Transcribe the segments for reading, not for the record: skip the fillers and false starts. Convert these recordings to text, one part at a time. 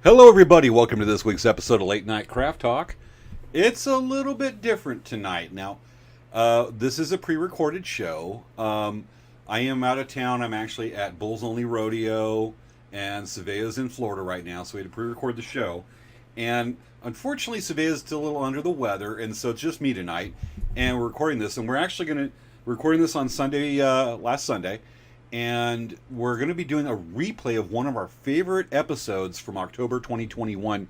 Hello, everybody. Welcome to this week's episode of Late Night Craft Talk. It's a little bit different tonight. Now, this is a pre-recorded show. I am out of town. I'm actually at Bulls Only Rodeo, and Svea's in Florida right now, so we had to pre-record the show. And unfortunately, Svea's still a little under the weather, and so it's just me tonight. And we're recording this, and we're actually going to recording this on Sunday, last Sunday. And we're going to be doing a replay of one of our favorite episodes from October 2021,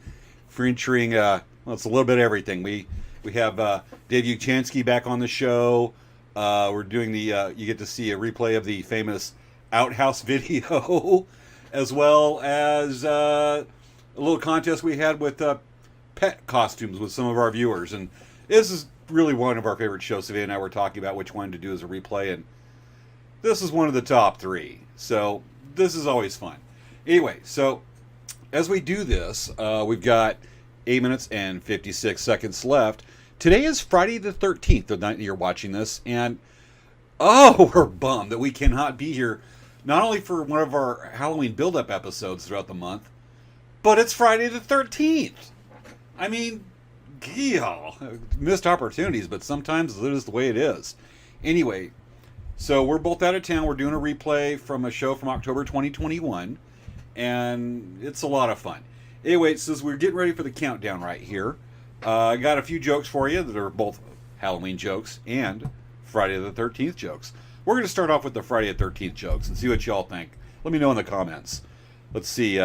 featuring, it's a little bit of everything. We have Dave Uchansky back on the show. We're doing the, you get to see a replay of the famous outhouse video, as well as a little contest we had with pet costumes with some of our viewers. And this is really one of our favorite shows. Svea and I were talking about which one to do as a replay, and this is one of the top three, so this is always fun. Anyway, so as we do this, we've got 8 minutes and 56 seconds left. Today is Friday the 13th, the night that you're watching this, and we're bummed that we cannot be here, not only for one of our Halloween build-up episodes throughout the month, but it's Friday the 13th. I mean, missed opportunities, but sometimes it is the way it is. Anyway, so we're both out of town. We're doing a replay from a show from October 2021, and it's a lot of fun. Anyway, so we're getting ready for the countdown right here. I got a few jokes for you that are both Halloween jokes and Friday the 13th jokes. We're going to start off with the Friday the 13th jokes and see what y'all think. Let me know in the comments. Let's see.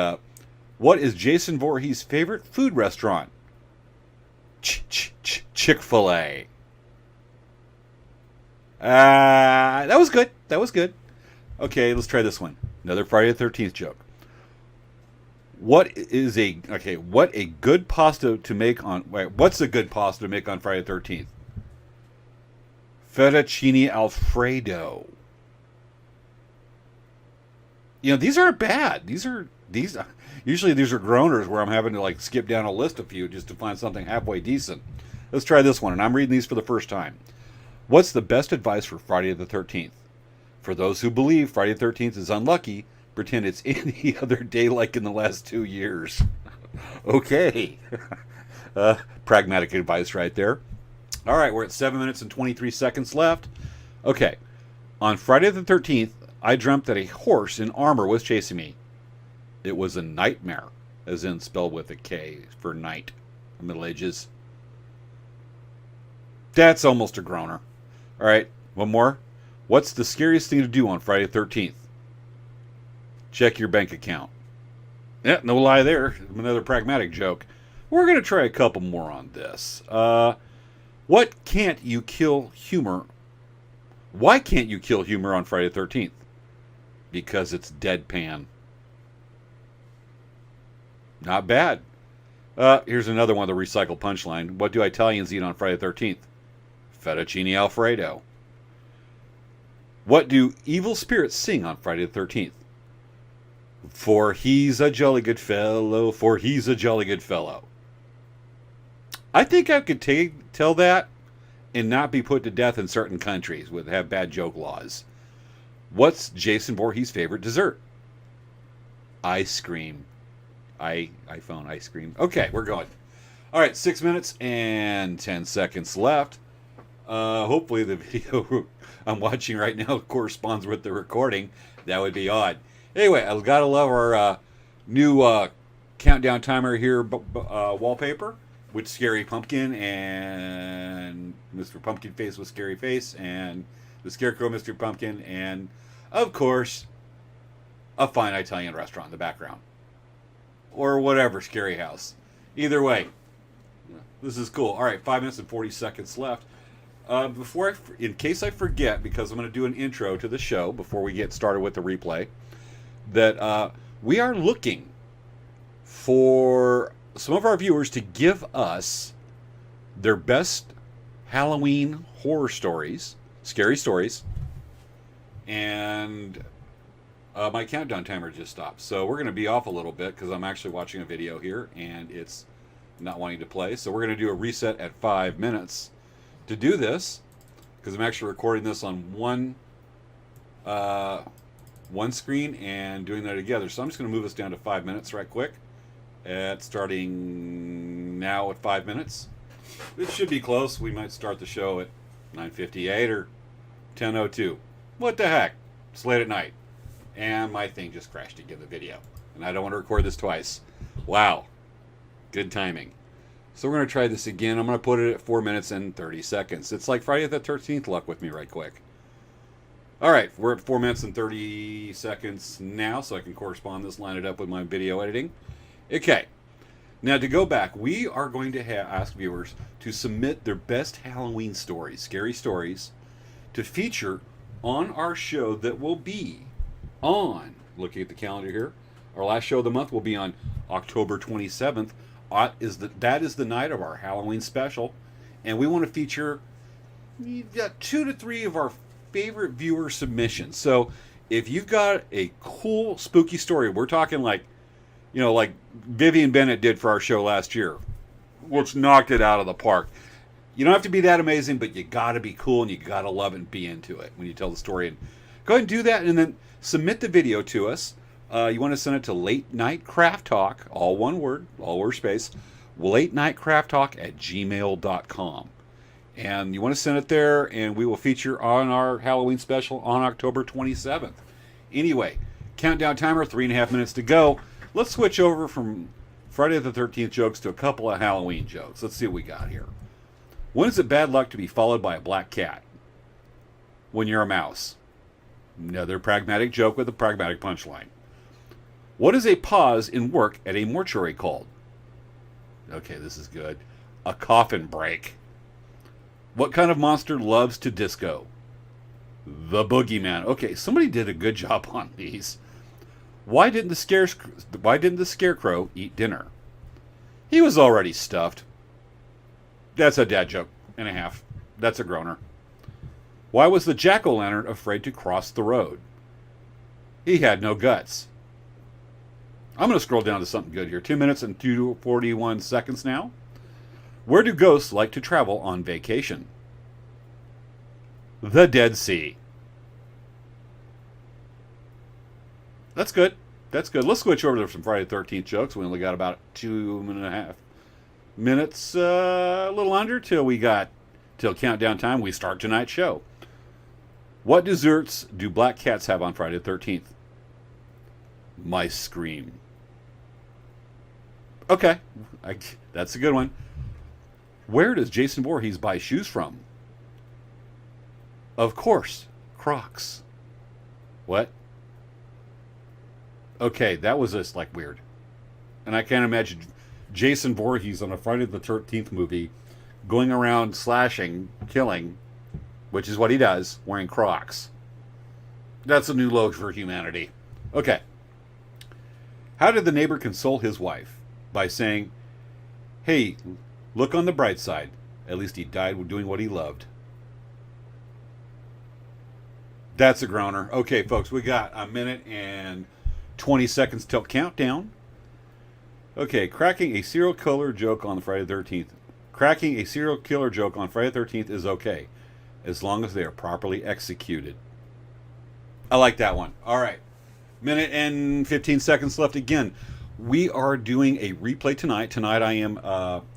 What is Jason Voorhees' favorite food restaurant? Chick-fil-A. That was good. That was good. Okay, let's try this one. Another Friday the 13th joke. What a good pasta to make on... what's a good pasta to make on Friday the 13th? Fettuccine Alfredo. You know, these aren't bad. Usually these are groaners where I'm having to skip down a list a few just to find something halfway decent. Let's try this one, and I'm reading these for the first time. What's the best advice for Friday the 13th? For those who believe Friday the 13th is unlucky, pretend it's any other day like in the last 2 years. Okay. Pragmatic advice right there. All right, we're at 7 minutes and 23 seconds left. Okay. On Friday the 13th, I dreamt that a horse in armor was chasing me. It was a nightmare, as in spelled with a K for night. Middle Ages. That's almost a groaner. All right, one more. What's the scariest thing to do on Friday the 13th? Check your bank account. Yeah, no lie there. Another pragmatic joke. We're going to try a couple more on this. What can't you kill humor? Why can't you kill humor on Friday the 13th? Because it's deadpan. Not bad. Here's another one of the recycled punchline. What do Italians eat on Friday the 13th? Fettuccine Alfredo. What do evil spirits sing on Friday the 13th? For he's a jolly good fellow, for he's a jolly good fellow. I think I could tell that and not be put to death in certain countries that have bad joke laws. What's Jason Voorhees' favorite dessert? Ice cream. iPhone ice cream. Okay, we're going. All right, 6 minutes and 10 seconds left. Hopefully the video I'm watching right now corresponds with the recording. That would be odd. Anyway, I've got to love our new countdown timer here wallpaper with Scary Pumpkin and Mr. Pumpkin Face with Scary Face and the Scarecrow Mr. Pumpkin and, of course, a fine Italian restaurant in the background. Or whatever, scary house. Either way, this is cool. All right, 5 minutes and 40 seconds left. In case I forget, because I'm going to do an intro to the show before we get started with the replay, that we are looking for some of our viewers to give us their best Halloween horror stories, scary stories, and my countdown timer just stopped. So we're going to be off a little bit because I'm actually watching a video here and it's not wanting to play. So we're going to do a reset at 5 minutes. To do this, because I'm actually recording this on one screen and doing that together. So I'm just going to move this down to 5 minutes right quick. at starting now at 5 minutes. It should be close. We might start the show at 9:58 or 10:02. What the heck? It's late at night. And my thing just crashed again, the video. And I don't want to record this twice. Wow. Good timing. So we're going to try this again. I'm going to put it at 4 minutes and 30 seconds. It's like Friday the 13th luck with me right quick. All right, we're at 4 minutes and 30 seconds now, so I can correspond this, line it up with my video editing. Okay. Now, to go back, we are going to ask viewers to submit their best Halloween stories, scary stories, to feature on our show that will be on, looking at the calendar here, our last show of the month will be on October 27th. That is the night of our Halloween special, and we want to feature 2 to 3 of our favorite viewer submissions. So if you've got a cool, spooky story, we're talking like Vivian Bennett did for our show last year, which knocked it out of the park. You don't have to be that amazing, but you got to be cool and you got to love it and be into it when you tell the story. And go ahead and do that, and then submit the video to us. You want to send it to Late Night Craft Talk, all one word, all space, latenightcrafttalk@gmail.com. And you want to send it there, and we will feature on our Halloween special on October 27th. Anyway, countdown timer, 3.5 minutes to go. Let's switch over from Friday the 13th jokes to a couple of Halloween jokes. Let's see what we got here. When is it bad luck to be followed by a black cat? When you're a mouse. Another pragmatic joke with a pragmatic punchline. What is a pause in work at a mortuary called? Okay, this is good. A coffin break. What kind of monster loves to disco? The boogeyman. Okay, somebody did a good job on these. Why didn't the scarecrow eat dinner? He was already stuffed. That's a dad joke and a half. That's a groaner. Why was the jack-o'-lantern afraid to cross the road? He had no guts. I'm going to scroll down to something good here. 2 minutes and 41 seconds now. Where do ghosts like to travel on vacation? The Dead Sea. That's good. That's good. Let's switch over to some Friday the 13th jokes. We only got about 2.5 minutes, a little under, till countdown time. We start tonight's show. What desserts do black cats have on Friday the 13th? Mice scream. Okay, that's a good one. Where does Jason Voorhees buy shoes from? Of course, Crocs. What? Okay, that was just like weird. And I can't imagine Jason Voorhees on a Friday the 13th movie going around slashing, killing, which is what he does, wearing Crocs. That's a new low for humanity. Okay. How did the neighbor console his wife? By saying, hey, look on the bright side. At least he died doing what he loved. That's a groaner. Okay, folks, we got 1 minute and 20 seconds till countdown. Okay, cracking a serial killer joke on Friday the 13th. Cracking a serial killer joke on Friday the 13th is okay, as long as they are properly executed. I like that one. All right. Minute and 15 seconds left again. We are doing a replay tonight. Tonight I am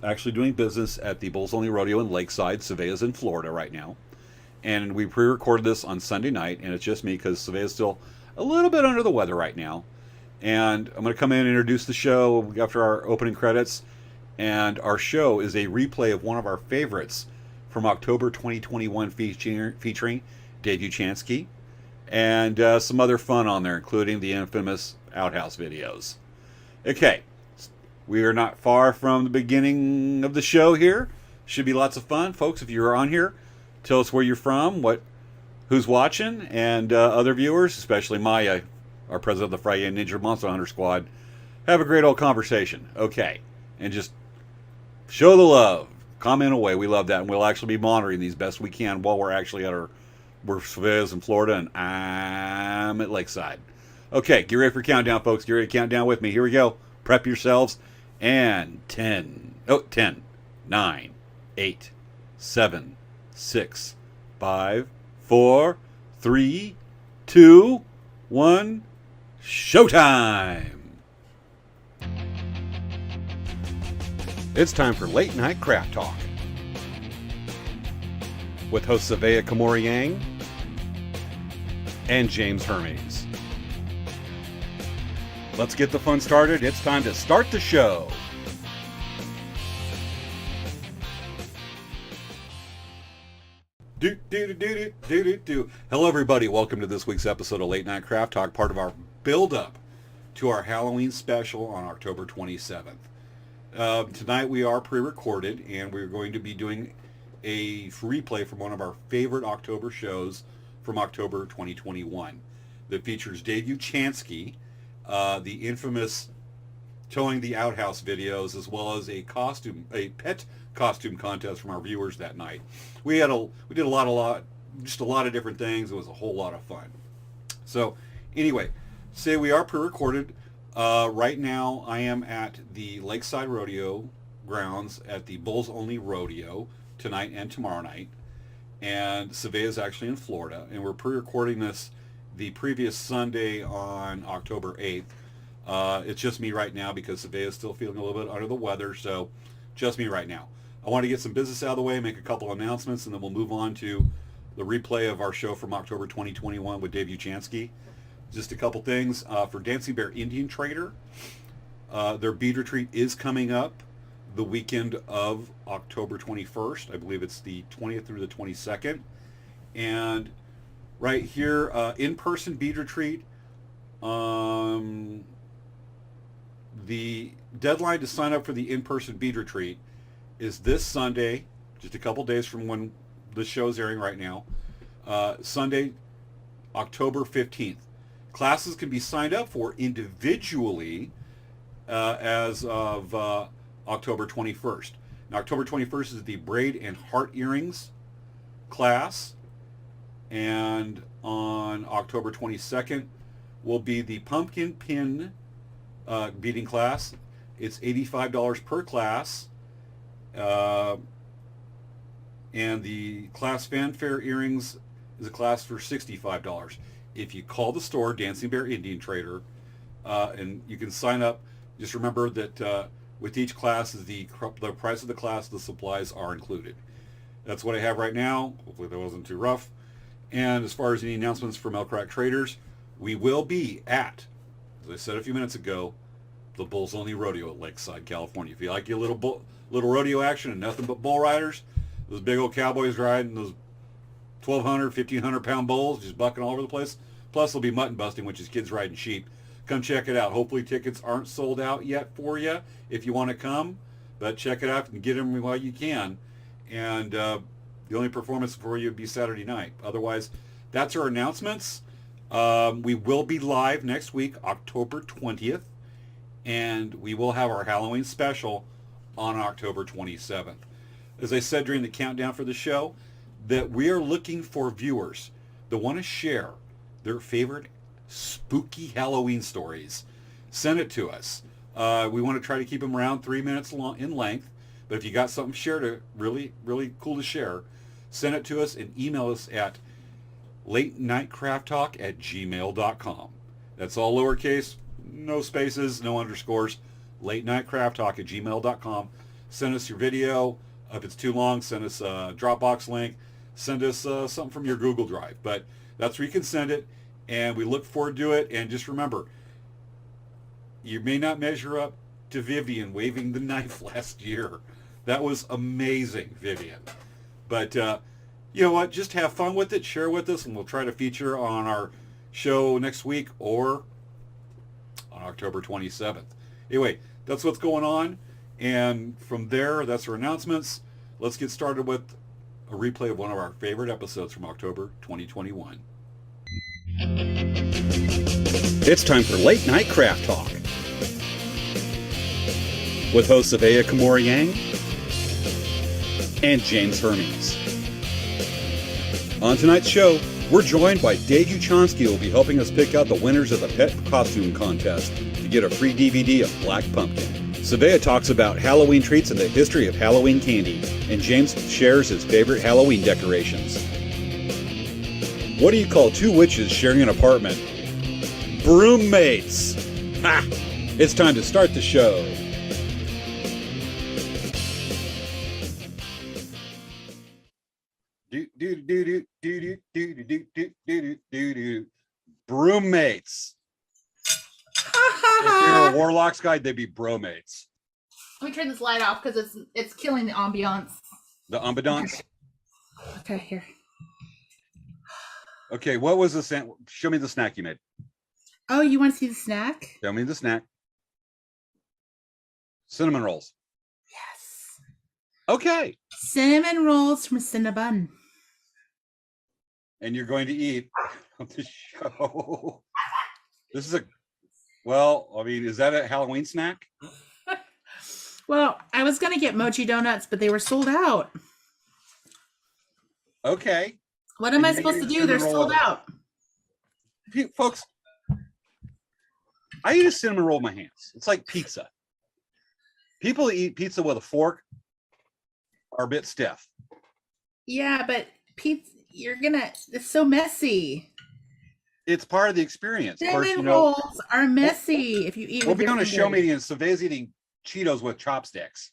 actually doing business at the Bulls Only Rodeo in Lakeside. Svea's in Florida right now. And we pre-recorded this on Sunday night, and it's just me because Svea's still a little bit under the weather right now. And I'm going to come in and introduce the show after our opening credits. And our show is a replay of one of our favorites from October 2021 featuring Dave Uchansky. And some other fun on there, including the infamous Outhouse videos. Okay, we are not far from the beginning of the show here. Should be lots of fun. Folks, if you're on here, tell us where you're from, who's watching, and other viewers, especially Maya, our president of the Friday Ninja Monster Hunter Squad. Have a great old conversation. Okay, and just show the love. Comment away. We love that, and we'll actually be monitoring these best we can while we're actually we're Svea's in Florida, and I'm at Lakeside. Okay, get ready for countdown, folks. Get ready to count down with me. Here we go. Prep yourselves. And 10, 9, 8, 7, 6, 5, 4, 3, 2, 1. Showtime! It's time for Late Night Craft Talk with hosts Svea and James Hermes. Let's get the fun started. It's time to start the show. Hello, everybody. Welcome to this week's episode of Late Night Craft Talk, part of our build-up to our Halloween special on October 27th. Tonight we are pre-recorded, and we're going to be doing a replay from one of our favorite October shows from October 2021 that features Dave Uchansky, the infamous Towing the Outhouse videos, as well as a pet costume contest from our viewers that night. We did a lot of different things. It was a whole lot of fun. So anyway, say we are pre-recorded. Right now I am at the Lakeside Rodeo grounds at the Bulls Only Rodeo tonight and tomorrow night. And Svea is actually in Florida, and we're pre-recording this the previous Sunday on October 8th. It's just me right now because Svea is still feeling a little bit under the weather, so just me right now. I want to get some business out of the way, make a couple announcements, and then we'll move on to the replay of our show from October 2021 with Dave Uchansky. Just a couple things. For Dancing Bear Indian Trader, their bead retreat is coming up the weekend of October 21st. I believe it's the 20th through the 22nd. And right here, in-person bead retreat. The deadline to sign up for the in-person bead retreat is this Sunday, just a couple days from when the show is airing right now. Sunday, October 15th. Classes can be signed up for individually as of October 21st. Now, October 21st is the braid and heart earrings class, and on October 22nd will be the pumpkin pin beading class. It's $85 per class, and the class fanfair earrings is a class for $65. If you call the store, Dancing Bear Indian Trader, and you can sign up, just remember that with each class, is the price of the class, the supplies are included. That's what I have right now. Hopefully that wasn't too rough. And as far as any announcements from Elk Rock Traders, we will be at, as I said a few minutes ago, the Bulls Only Rodeo at Lakeside, California. If you like your little rodeo action and nothing but bull riders, those big old cowboys riding those 1,200, 1,500 pound bulls just bucking all over the place. Plus there'll be mutton busting, which is kids riding sheep. Come check it out. Hopefully tickets aren't sold out yet for you if you want to come, but check it out and get them while you can. And the only performance for you would be Saturday night. Otherwise, that's our announcements. We will be live next week, October 20th, and we will have our Halloween special on October 27th. As I said during the countdown for the show, that we are looking for viewers that want to share their favorite spooky Halloween stories. Send it to us. We want to try to keep them around 3 minutes long in length, but if you got something really cool to share, send it to us and email us at latenightcrafttalk@gmail.com. That's all lowercase, no spaces, no underscores. latenightcrafttalk@gmail.com. Send us your video. If it's too long, send us a Dropbox link. Send us something from your Google Drive. But that's where you can send it, and we look forward to it. And just remember, you may not measure up to Vivian waving the knife last year. That was amazing, Vivian. But you know what? Just have fun with it. Share with us, and we'll try to feature on our show next week or on October 27th. Anyway, that's what's going on. And from there, that's our announcements. Let's get started with a replay of one of our favorite episodes from October 2021. It's time for Late Night Craft Talk with hosts Svea and James Hermes. On tonight's show, we're joined by Dave Uchansky, who will be helping us pick out the winners of the pet costume contest to get a free DVD of Black Pumpkin. Svea talks about Halloween treats and the history of Halloween candy, and James shares his favorite Halloween decorations. What do you call two witches sharing an apartment? Broommates! Ha! It's time to start the show. Broommates. If they were a Warlock's guide, they'd be bromates. Let me turn this light off because it's killing the ambiance. The ambiance? Okay, here. Okay, what was the snack? Show me the snack you made. Oh, you want to see the snack? Show me the snack. Cinnamon rolls. Yes. Okay. Cinnamon rolls from Cinnabon. And you're going to eat on the show. This is is that a Halloween snack? Well, I was going to get mochi donuts, but they were sold out. Okay. What am I supposed to do? They're sold out. Folks, I eat a cinnamon roll in my hands. It's like pizza. People that eat pizza with a fork are a bit stiff. Yeah, but pizza, it's so messy. It's part of the experience. Cinnamon rolls are messy if you eat. We'll be on a show meeting and Svea's eating Cheetos with chopsticks.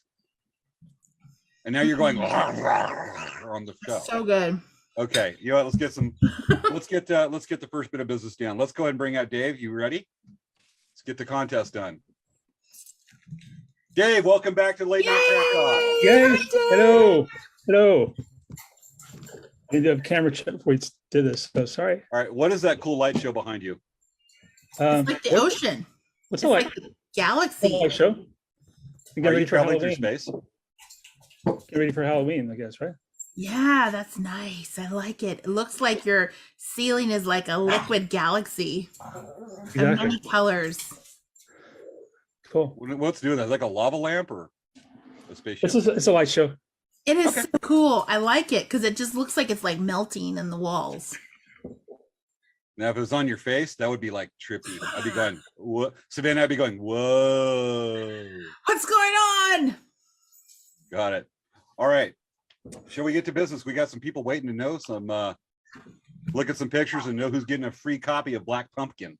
And now you're going on the show. So good. Okay, you know what, let's get the first bit of business down. Let's go ahead and bring out Dave. You ready? Let's get the contest done. Dave, welcome back to Late Night Craft Talk. Yes. Hello. I need to have camera check before we did this. So sorry. All right, what is that cool light show behind you? It's like the ocean. What's the light? Like the galaxy. Light show? You get Are ready you for traveling Halloween. through space? Get ready for Halloween, I guess, right? Yeah, that's nice. I like it. It looks like your ceiling is like a liquid galaxy of many colors. Cool. What's doing that? Like a lava lamp or a spaceship? It's a light show. It is so cool. I like it because it just looks like it's like melting in the walls. Now, if it was on your face, that would be like trippy. I'd be going, what? Savannah, I'd be going, whoa. What's going on? Got it. All right. Shall we get to business? We got some people waiting to know look at some pictures and know who's getting a free copy of Black Pumpkin.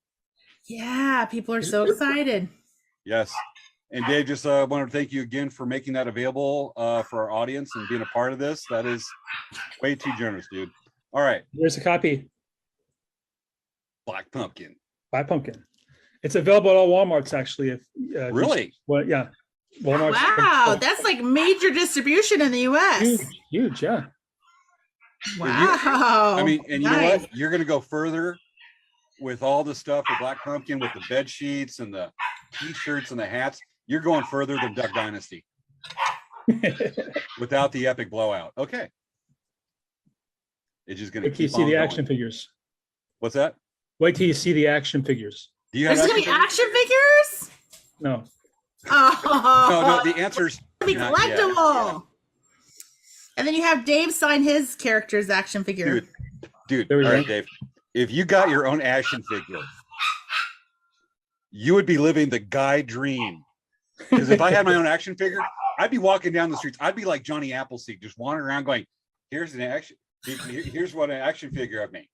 Yeah, people are so excited. Yes. And Dave, just wanted to thank you again for making that available for our audience and being a part of this. That is way too generous, dude. All right. Here's a copy. Black Pumpkin. Black Pumpkin. It's available at all Walmarts, actually. If Really? Yeah. Walmart's. Wow, that's like major distribution in the U.S. Huge, yeah. Wow. I mean, and you know what? You're going to go further with all the stuff with Black Pumpkin, with the bed sheets and the T-shirts and the hats. You're going further than Duck Dynasty without the epic blowout. Okay. It's just going to keep on see the going. action figures. What's that? Wait till you see the action figures. Do you have There's going to be action figures? No. Oh. No, the answer's Be collectible. And then you have Dave sign his character's action figure. Dude, all right, Dave. If you got your own action figure, you would be living the guy dream. Because if I had my own action figure, I'd be walking down the streets. I'd be like Johnny Appleseed, just wandering around going, here's what an action figure of me.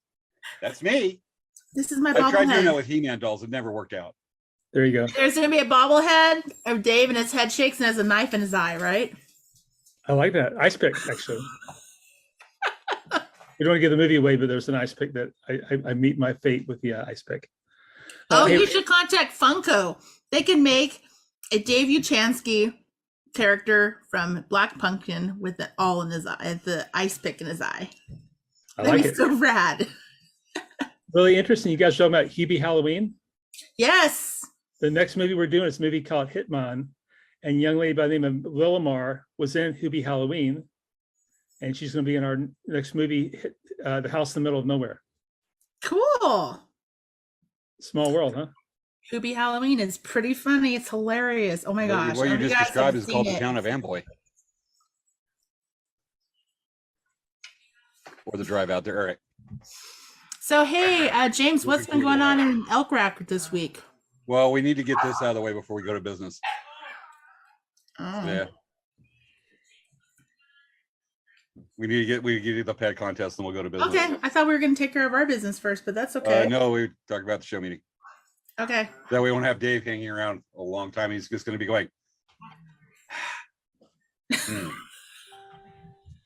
That's me. This is my I tried doing that bobblehead. with He-Man dolls. It never worked out. There you go. There's going to be a bobblehead of Dave and his head shakes and has a knife in his eye, right? I like that. Ice pick, actually. We don't want to give the movie away, but there's an ice pick that I meet my fate with the ice pick. You should contact Funko. They can make a Dave Uchansky character from Black Pumpkin with it all in his eye, the ice pick in his eye. That'd be so rad. Really interesting. You guys talking about Hubie Halloween? Yes. The next movie we're doing is a movie called Hitman, and a young lady by the name of Willamar was in Hubie Halloween, and she's going to be in our next movie, The House in the Middle of Nowhere. Cool. Small world, huh? Hubie Halloween is pretty funny. It's hilarious. Oh my gosh. What you just described is called The Town of Amboy. Or The Drive Out There. All right. So, hey, James, what's been going on in Elk Rack this week? Well, we need to get this out of the way before we go to business. Oh. Yeah. We need to get the pet contest and we'll go to business. Okay. I thought we were going to take care of our business first, but that's okay. No, we talked about the show meeting. Okay. That way we won't have Dave hanging around a long time. He's just going to be going.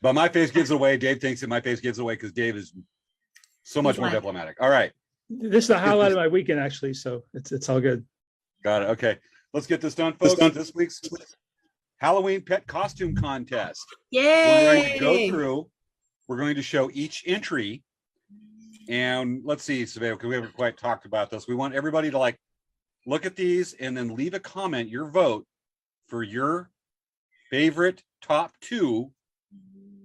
But my face gives it away. Dave thinks that my face gives it away because Dave is so much He's more like- diplomatic. All right. This is the highlight of my weekend, actually. So it's all good. Got it. Okay. Let's get this done, folks. This week's Halloween pet costume contest. We're going to go Yay! through. We're going to show each entry. And let's see, Svea, because we haven't quite talked about this. We want everybody to like look at these and then leave a comment, your vote for your favorite top 2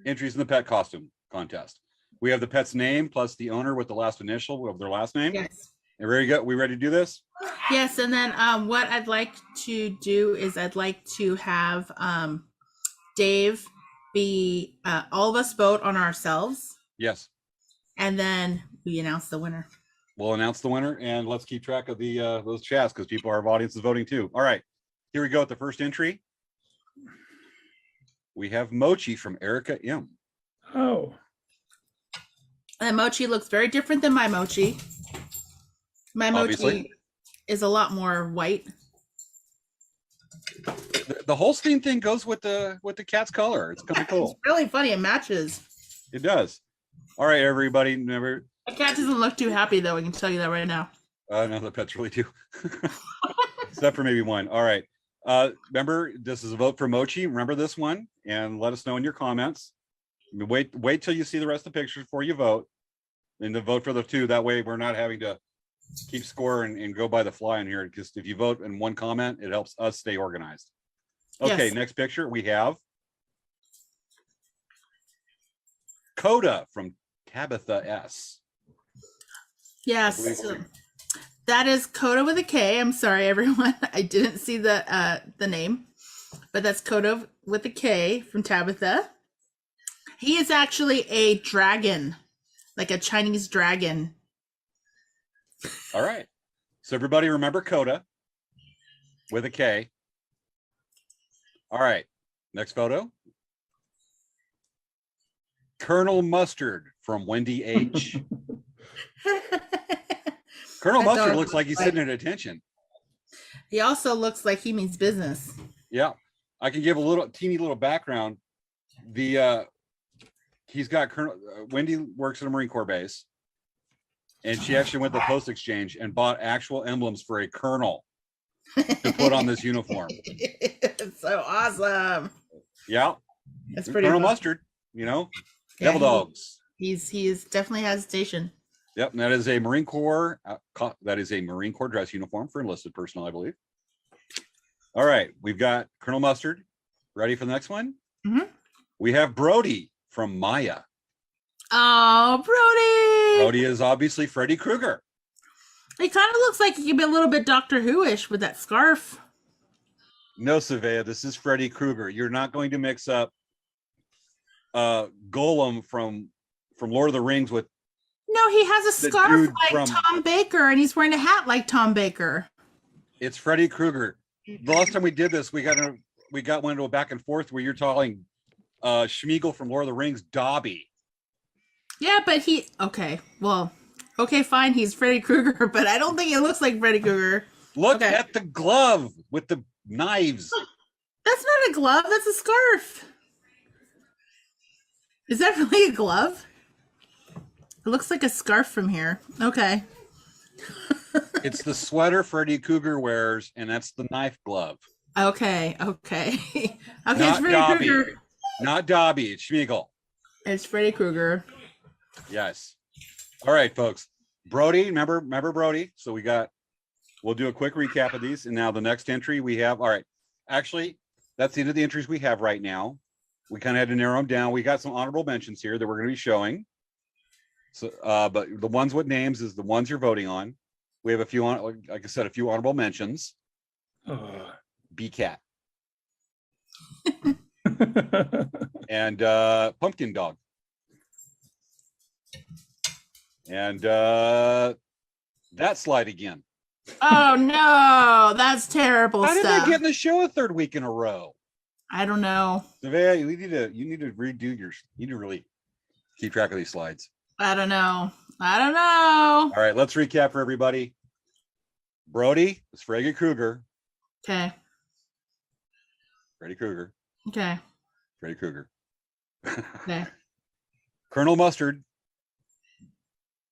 entries in the pet costume contest. We have the pet's name plus the owner with the last initial of their last name. Yes. And very good. We ready to do this? Yes, and then what I'd like to do is I'd like to have Dave be all of us vote on ourselves, Yes. and then we announce the winner. We'll announce the winner, and let's keep track of the those chats because people, our audience is voting too. All right, here we go at the first entry. We have Mochi from Erica M. Oh, And Mochi looks very different than my Mochi. My Obviously. Mochi is a lot more white. The Holstein thing goes with the cat's color. It's kind of cool. It's really funny. It matches. It does. All right, everybody. Never. The cat doesn't look too happy though. I can tell you that right now. No, the pets really do. Except for maybe one. All right. Remember, this is a vote for Mochi. Remember this one, and let us know in your comments. Wait till you see the rest of the pictures before you vote, and to vote for the 2. That way, we're not having to keep score and go by the fly in here. Because if you vote in one comment, it helps us stay organized. Okay, Yes. next picture we have Coda from Tabitha S. Yes. I believe we're- That is Coda with a K. I'm sorry, everyone. I didn't see the name, but that's Coda with a K from Tabitha. He is actually a dragon, like a Chinese dragon. All right. So everybody remember Coda with a K. All right. Next photo. Colonel Mustard from Wendy H. Colonel That Mustard dog looks like he's looks sitting at attention. He also looks like he means business. Yeah. I can give a teeny little background. He's got Colonel Wendy works at a Marine Corps base. And she actually went to the post exchange and bought actual emblems for a colonel to put on this uniform. It's so awesome. Yeah. That's pretty Colonel fun. Mustard, Yeah, devil dogs. He is definitely has a station. Yep, and that is a Marine Corps. That is a Marine Corps dress uniform for enlisted personnel, I believe. All right, we've got Colonel Mustard. Ready for the next one? Mhm. We have Brody from Maya. Oh, Brody! Brody is obviously Freddy Krueger. He kind of looks like he could be a little bit Doctor Who-ish with that scarf. No, Svea, this is Freddy Krueger. You're not going to mix up Golem from Lord of the Rings with. No, he has a The scarf dude like from- Tom Baker, and he's wearing a hat like Tom Baker. It's Freddy Krueger. The last time we did this, we got one into a back and forth where you're calling Schmeagol from Lord of the Rings Dobby. Yeah, but okay, fine, he's Freddy Krueger, but I don't think he looks like Freddy Krueger. Look Okay. at the glove with the knives. That's not a glove, that's a scarf. Is that really a glove? It looks like a scarf from here. Okay. It's the sweater Freddy Krueger wears, and that's the knife glove. Okay. Okay, it's Not Freddy Dobby. Krueger. Not Dobby, it's Schmeagol. It's Freddy Krueger. Yes. All right, folks. Brody, remember Brody? So we'll do a quick recap of these. And now the next entry we have, all right. Actually, that's the end of the entries we have right now. We kind of had to narrow them down. We got some honorable mentions here that we're going to be showing. So, but the ones with names is the ones you're voting on. We have a few, like I said, a few honorable mentions. B-Cat and Pumpkin Dog. And that slide again. Oh no, that's terrible How did stuff. they get in the show a third week in a row? I don't know. Svea, you need to redo you need to really keep track of these slides. I don't know. I don't know. All right, let's recap for everybody. Brody is Freddy Krueger. Okay. Freddy Krueger. Okay. Freddy Krueger. Okay. Colonel Mustard,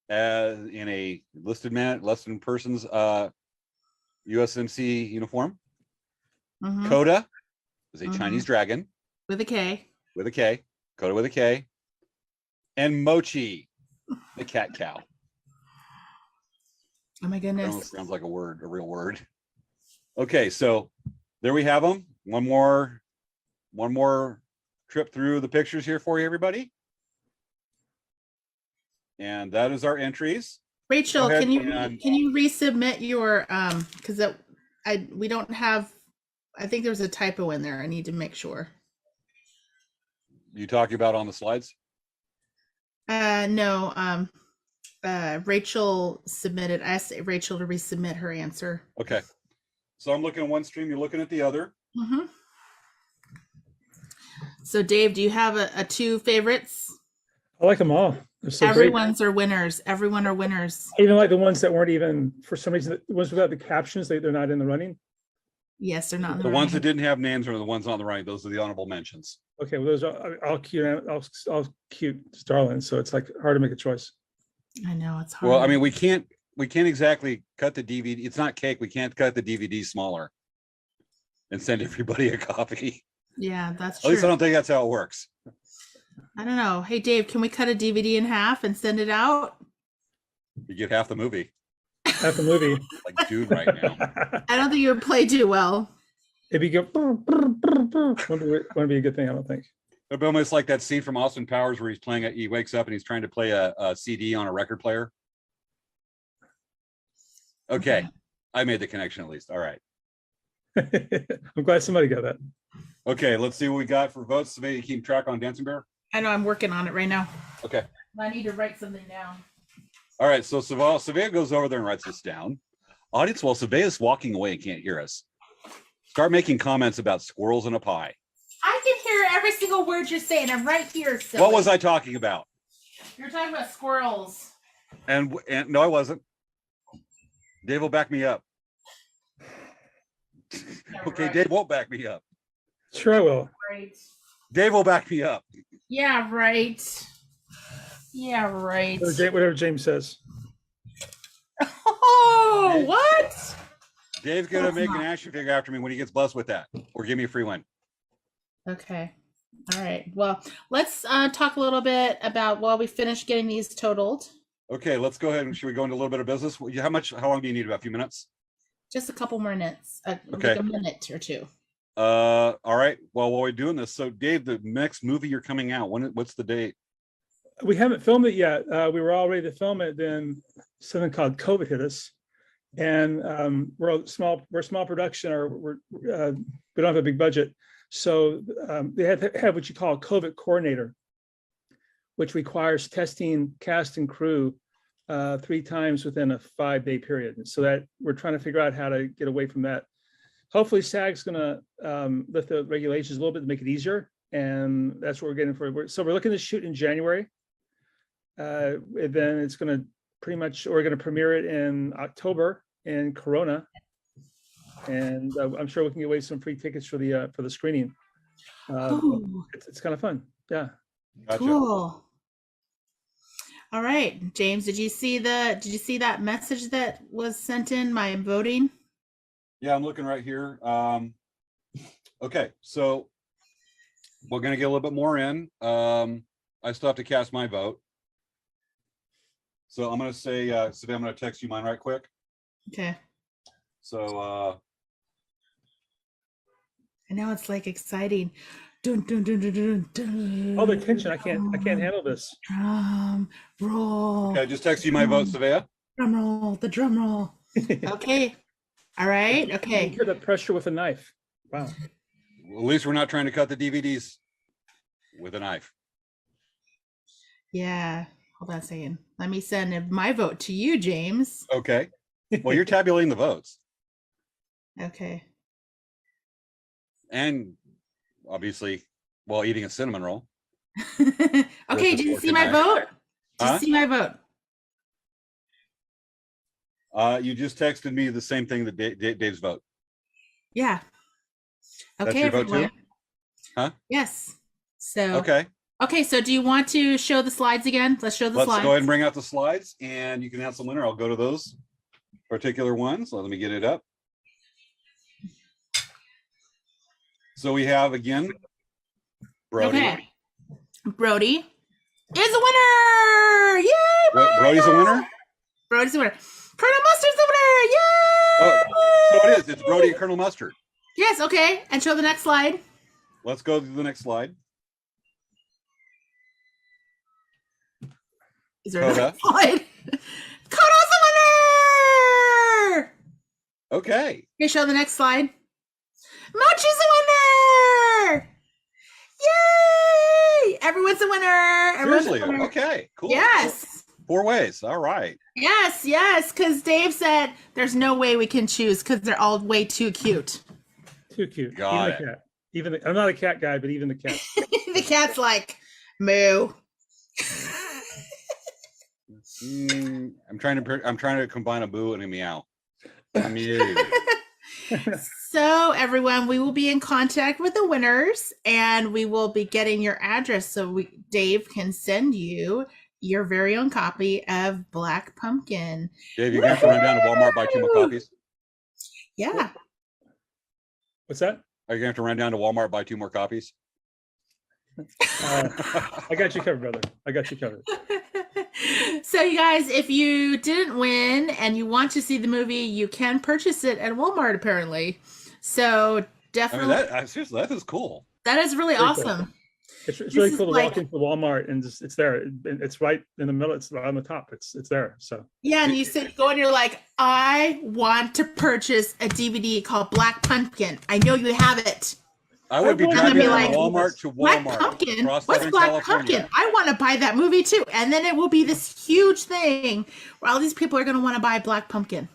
in a listed person's USMC uniform. Mhm. Coda is a Mhm. Chinese dragon With a K. with a K. Coda with a K. And Mochi, the cat cow. Oh my That goodness. almost sounds like a real word. Okay, so there we have them. One more trip through the pictures here for you, everybody. And that is our entries. Rachel, Go ahead can you resubmit your because we don't have, I think there's a typo in there. I need to make sure. You talking about on the slides? No, Rachel submitted. I asked Rachel to resubmit her answer. Okay. So I'm looking at one stream, you're looking at the other. Mm-hmm. So Dave, do you have a two favorites? I like them all. They're so Everyone's are winners. Everyone are winners. great. Even like the ones that weren't even, for some reason, the ones without the captions, they're not in the running. Yes, they're not in The the ones that running. didn't have names are the ones on the right. Those are the honorable mentions. Okay, well, those are all cute. All cute darlings. So it's like hard to make a choice. I know it's hard. Well, I mean, we can't exactly cut the DVD. It's not cake. We can't cut the DVD smaller and send everybody a copy. Yeah, that's At true. least I don't think that's how it works. I don't know. Hey Dave, can we cut a DVD in half and send it out? You get half the movie. Half the movie. Like dude right now. I don't think it would play too well. It'd be good. Wouldn't be a good thing, I don't think. It'd be almost like that scene from Austin Powers where he wakes up and he's trying to play a CD on a record player. Okay. I made the connection at least. All right. I'm glad somebody got that. Okay, let's see what we got for votes. Somebody keep track on Dancing Bear. I know I'm working on it right now. Okay. I need to write something down. All right, so Svea goes over there and writes this down. Audience, while Svea's walking away and can't hear us, start making comments about squirrels in a pie. I can hear every single word you're saying. I'm right here. Silly. What was I talking about? You're talking about squirrels. And no, I wasn't. Dave will back me up. Yeah, Okay, right. Dave won't back me up. Sure, I will. Right. Dave will back me up. Yeah, right. Yeah, right. Whatever James says. Oh, what? Dave's gonna make an action figure after me when he gets blessed with that, or give me a free one. Okay. All right. Well, let's talk a little bit about while we finish getting these totaled. Okay, let's go ahead and should we go into a little bit of business? How long do you need? About a few minutes? Just a couple more minutes. Okay. Like a minute or two. All right. Well, while we're doing this, so Dave, the next movie you're coming out, what's the date? We haven't filmed it yet. We were all ready to film it, then something called COVID hit us, and we're a small production, or we don't have a big budget, so they have to have what you call a COVID coordinator, which requires testing cast and crew 3 times within a 5-day period. So that we're trying to figure out how to get away from that. Hopefully SAG's going to lift the regulations a little bit to make it easier, and that's what we're getting for. So we're looking to shoot in January. And then it's going to we're going to premiere it in October in Corona, and I'm sure we can get away some free tickets for the screening. It's kind of fun. Yeah. Gotcha. Cool. All right, James, did you see that message that was sent in, my voting? Yeah, I'm looking right here. Okay, so we're gonna get a little bit more in. I still have to cast my vote. So I'm gonna say, Savannah, I'm gonna text you mine right quick. Okay. So I know it's like exciting. Dun, dun, dun, dun, dun, dun. Oh, the tension! I can't handle this. Drum roll. okay, I just text you my vote, Savannah. Drum roll. The drum roll. Okay. All right. You Okay. hear the pressure with a knife. Wow. At least we're not trying to cut the DVDs with a knife. Yeah. Hold on a second. Let me send my vote to you, James. Okay. Well, you're tabulating the votes. Okay. And obviously, while eating a cinnamon roll. Okay. Versus Did you see fork my and vote? Did Huh? you see my vote? You just texted me the same thing that Dave's vote. Yeah. That's Okay. your vote Everyone. too? Huh? Yes. So. Okay. Okay, so do you want to show the slides again? Let's show the Let's slides. go ahead and bring out the slides, and you can announce the winner. I'll go to those particular ones. Let me get it up. So we have, again, Brody. Okay. Brody is a winner! Yay! Brody's a winner? Brody's a winner. Colonel Mustard's the winner! Yay! Oh, so it is. It's Brody and Colonel Mustard. Yes, okay. And show the next slide. Let's go to the next slide. Is there another slide? Koda's the winner! Okay. Okay, show the next slide. Mochi's the winner! Yay! Everyone's a winner. Everyone's Seriously? a winner. Okay, cool. Yes. 4 ways. All right. Yes, because Dave said there's no way we can choose because they're all way too cute. Too cute. Got Even the cat. Even I'm not a cat guy, but even the cat. The cat's like, moo. I'm trying to combine a boo and a meow. Mew. So everyone, we will be in contact with the winners and we will be getting your address so Dave can send you your very own copy of Black Pumpkin. Dave, you're going to have to run down to Walmart, buy 2 more copies? Yeah. What's that? Are you going to have to run down to Walmart, buy 2 more copies? I got you covered, brother. I got you covered. So you guys, if you didn't win and you want to see the movie, you can purchase it at Walmart apparently. So definitely, Seriously, that is cool. that is really Very awesome. Cool. It's really is cool to like- walk into Walmart and just, it's there. It's right in the middle. It's on the top. It's there. So Yeah, and you go and you're like, I want to purchase a DVD called Black Pumpkin. I know you have it. I would be And driving be from like, Walmart to Black Walmart Pumpkin? across What's Southern Black California. Pumpkin? I want to buy that movie too. And then it will be this huge thing where all these people are going to want to buy Black Pumpkin.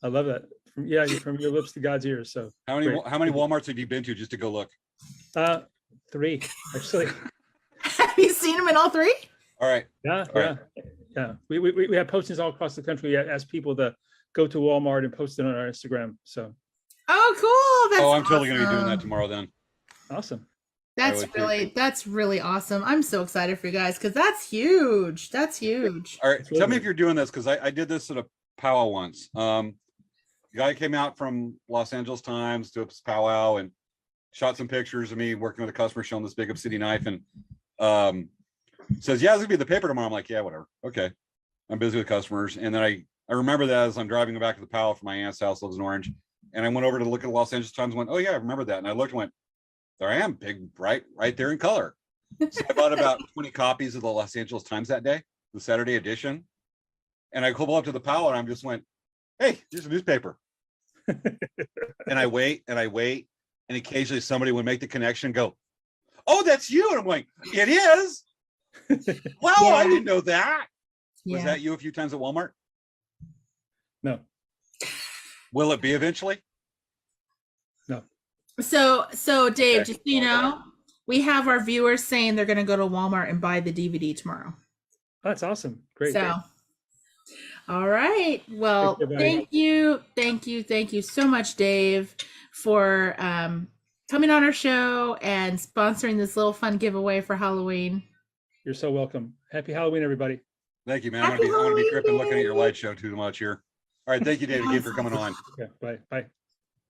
I love that. From your lips to God's ears. So How many great. Walmarts have you been to just to go look? 3 actually. Have you seen them in all 3? All right. Yeah, All yeah, yeah. We have postings all across the country. We ask people to go to Walmart and post it on our Instagram. So Oh, cool. That's I'm totally going to be doing that awesome. tomorrow then. awesome. That's really awesome. I'm so excited for you guys because that's huge. That's huge. All right. It's really Tell me good. if you're doing this because I did this at a powwow once. The guy came out from Los Angeles Times to a powwow and shot some pictures of me working with a customer showing this big obsidian knife and says, yeah, this will be in the paper tomorrow. I'm like, yeah, whatever. Okay. I'm busy with customers. And then I remember that as I'm driving back to the powwow from my aunt's house, lives in Orange. And I went over to look at the Los Angeles Times and went, oh yeah, I remember that. And I looked and went, there I am, big, right there in color. So I bought about 20 copies of the Los Angeles Times that day, the Saturday edition. And I pull up to the powwow and I just went, hey, here's a newspaper. And I wait. And occasionally somebody would make the connection and go, oh, that's you. And I'm like, it is. Wow, Yeah. I didn't know that. Was Yeah. that you a few times at Walmart? No, Will it be eventually? no. So Dave, Okay. just so you know, we have our viewers saying they're going to go to Walmart and buy the DVD tomorrow. Oh, that's awesome. Great. So, all right. Well, Thank you, thank you so much, Dave, for coming on our show and sponsoring this little fun giveaway for Halloween. You're so welcome. Happy Halloween, everybody. Thank you, man. I'm Happy gonna be tripping looking at your Halloween. light show too much here. All right, thank you, Dave, again for coming on. Yeah, bye. Bye.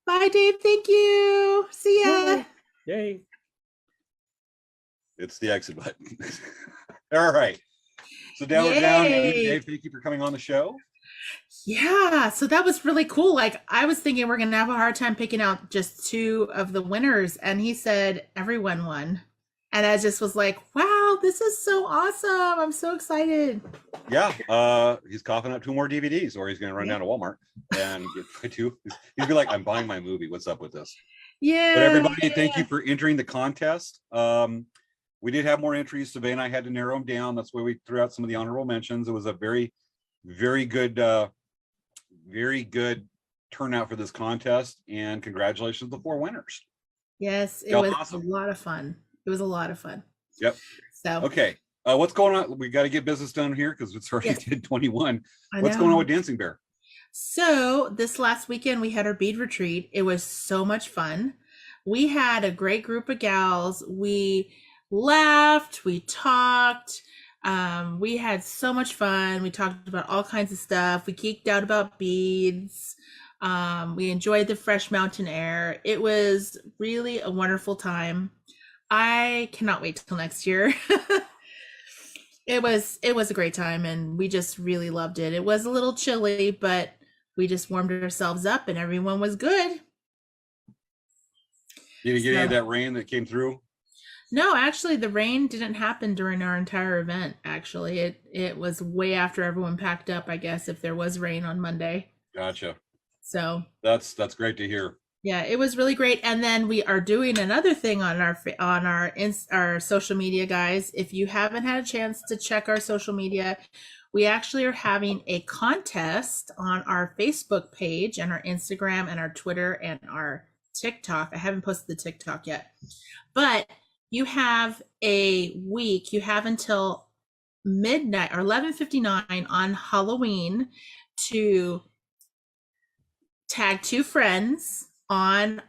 Bye, Dave. Thank you. See ya. Yay. It's the exit button. All right. So down we're down. Yay. Dave, thank you for coming on the show. Yeah, so that was really cool. Like I was thinking we're gonna have a hard time picking out just 2 of the winners, and he said everyone won. And I just was like, wow, this is so awesome. I'm so excited. Yeah, he's coughing up 2 more DVDs, or he's going to run down to Walmart and get 2. He'd be like, "I'm buying my movie. What's up with this?" Yeah. But everybody, thank you for entering the contest. We did have more entries. Savannah and I had to narrow them down. That's why we threw out some of the honorable mentions. It was a very, very good turnout for this contest. And congratulations to the 4 winners. Yes, it Yeah, was awesome. a lot of fun. It was a lot of fun. Yep. So Okay. What's going on? We got to get business done here because it's already Yes. 10:21. I What's know. going on with Dancing Bear? So this last weekend we had our bead retreat. It was so much fun. We had a great group of gals. We laughed, we talked, we had so much fun. We talked about all kinds of stuff. We geeked out about beads. We enjoyed the fresh mountain air. It was really a wonderful time. I cannot wait till next year. It was a great time, and we just really loved it. It was a little chilly, but we just warmed ourselves up and everyone was good. Did you get any of So- that rain that came through? No, actually the rain didn't happen during our entire event. Actually, it was way after everyone packed up, I guess, if there was rain on Monday. Gotcha. So That's great to hear. yeah, it was really great. And then we are doing another thing on our social media, guys. If you haven't had a chance to check our social media, we actually are having a contest on our Facebook page and our Instagram and our Twitter and our TikTok. I haven't posted the TikTok yet, but you have a week. You have until midnight or 11:59 on Halloween to tag 2 friends on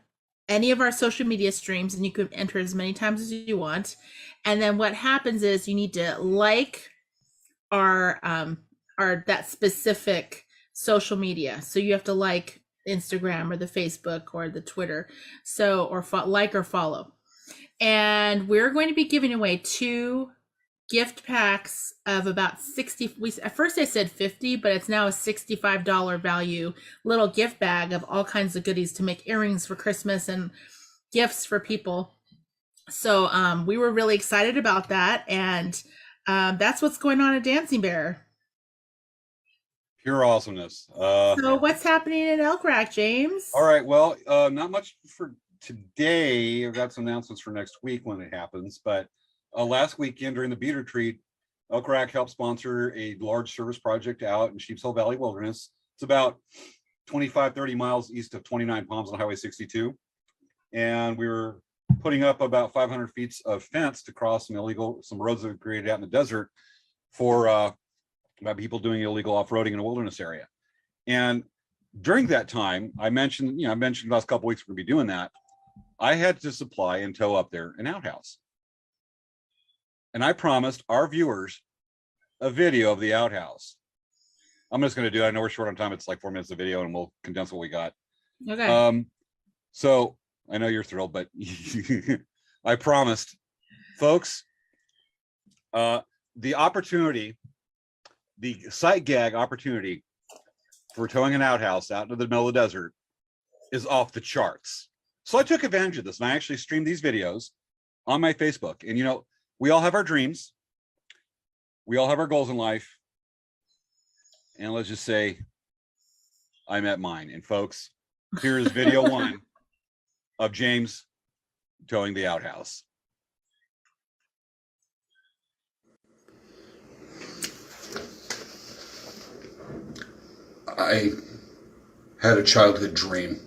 any of our social media streams, and you can enter as many times as you want. And then what happens is you need to like our that specific social media. So you have to like Instagram or the Facebook or the Twitter. So or like or follow. And we're going to be giving away 2 gift packs of about 60. At first I said 50, but it's now a $65 value little gift bag of all kinds of goodies to make earrings for Christmas and gifts for people. So we were really excited about that, and that's what's going on at Dancing Bear. Pure awesomeness. So what's happening in Elk Rack, James? All right. Well, not much for today. I've got some announcements for next week when it happens. But last weekend during the bead retreat, Elk Rack helped sponsor a large service project out in Sheepshead Valley Wilderness. It's about 25, 30 miles east of 29 Palms on Highway 62. And we were putting up about 500 feet of fence to cross some roads that were created out in the desert for about people doing illegal off-roading in a wilderness area. And during that time, I mentioned the last couple of weeks we're gonna be doing that. I had to supply and tow up there an outhouse. And I promised our viewers a video of the outhouse. I'm just gonna do it. I know we're short on time. It's like 4 minutes of video and we'll condense what we got. Okay. So I know you're thrilled, but I promised folks, the opportunity, the sight gag opportunity for towing an outhouse out into the middle of the desert is off the charts. So I took advantage of this and I actually streamed these videos on my Facebook. And we all have our dreams. We all have our goals in life. And let's just say I met mine. And folks, here is video 1 of James towing the outhouse. I had a childhood dream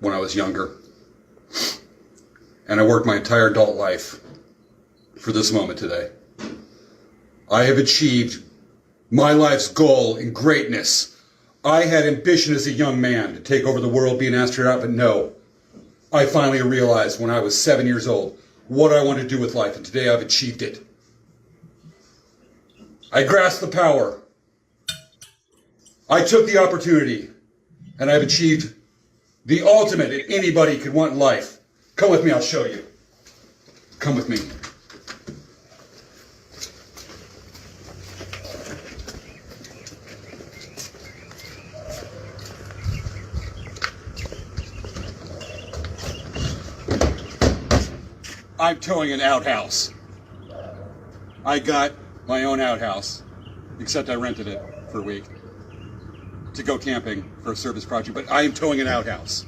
when I was younger, and I worked my entire adult life for this moment today. I have achieved my life's goal in greatness. I had ambition as a young man to take over the world, be an astronaut, but no. I finally realized when I was 7 years old what I wanted to do with life, and today I've achieved it. I grasped the power. I took the opportunity, and I've achieved the ultimate that anybody could want in life. Come with me, I'll show you. Come with me. I'm towing an outhouse. I got my own outhouse, except I rented it for a week to go camping for a service project, but I am towing an outhouse.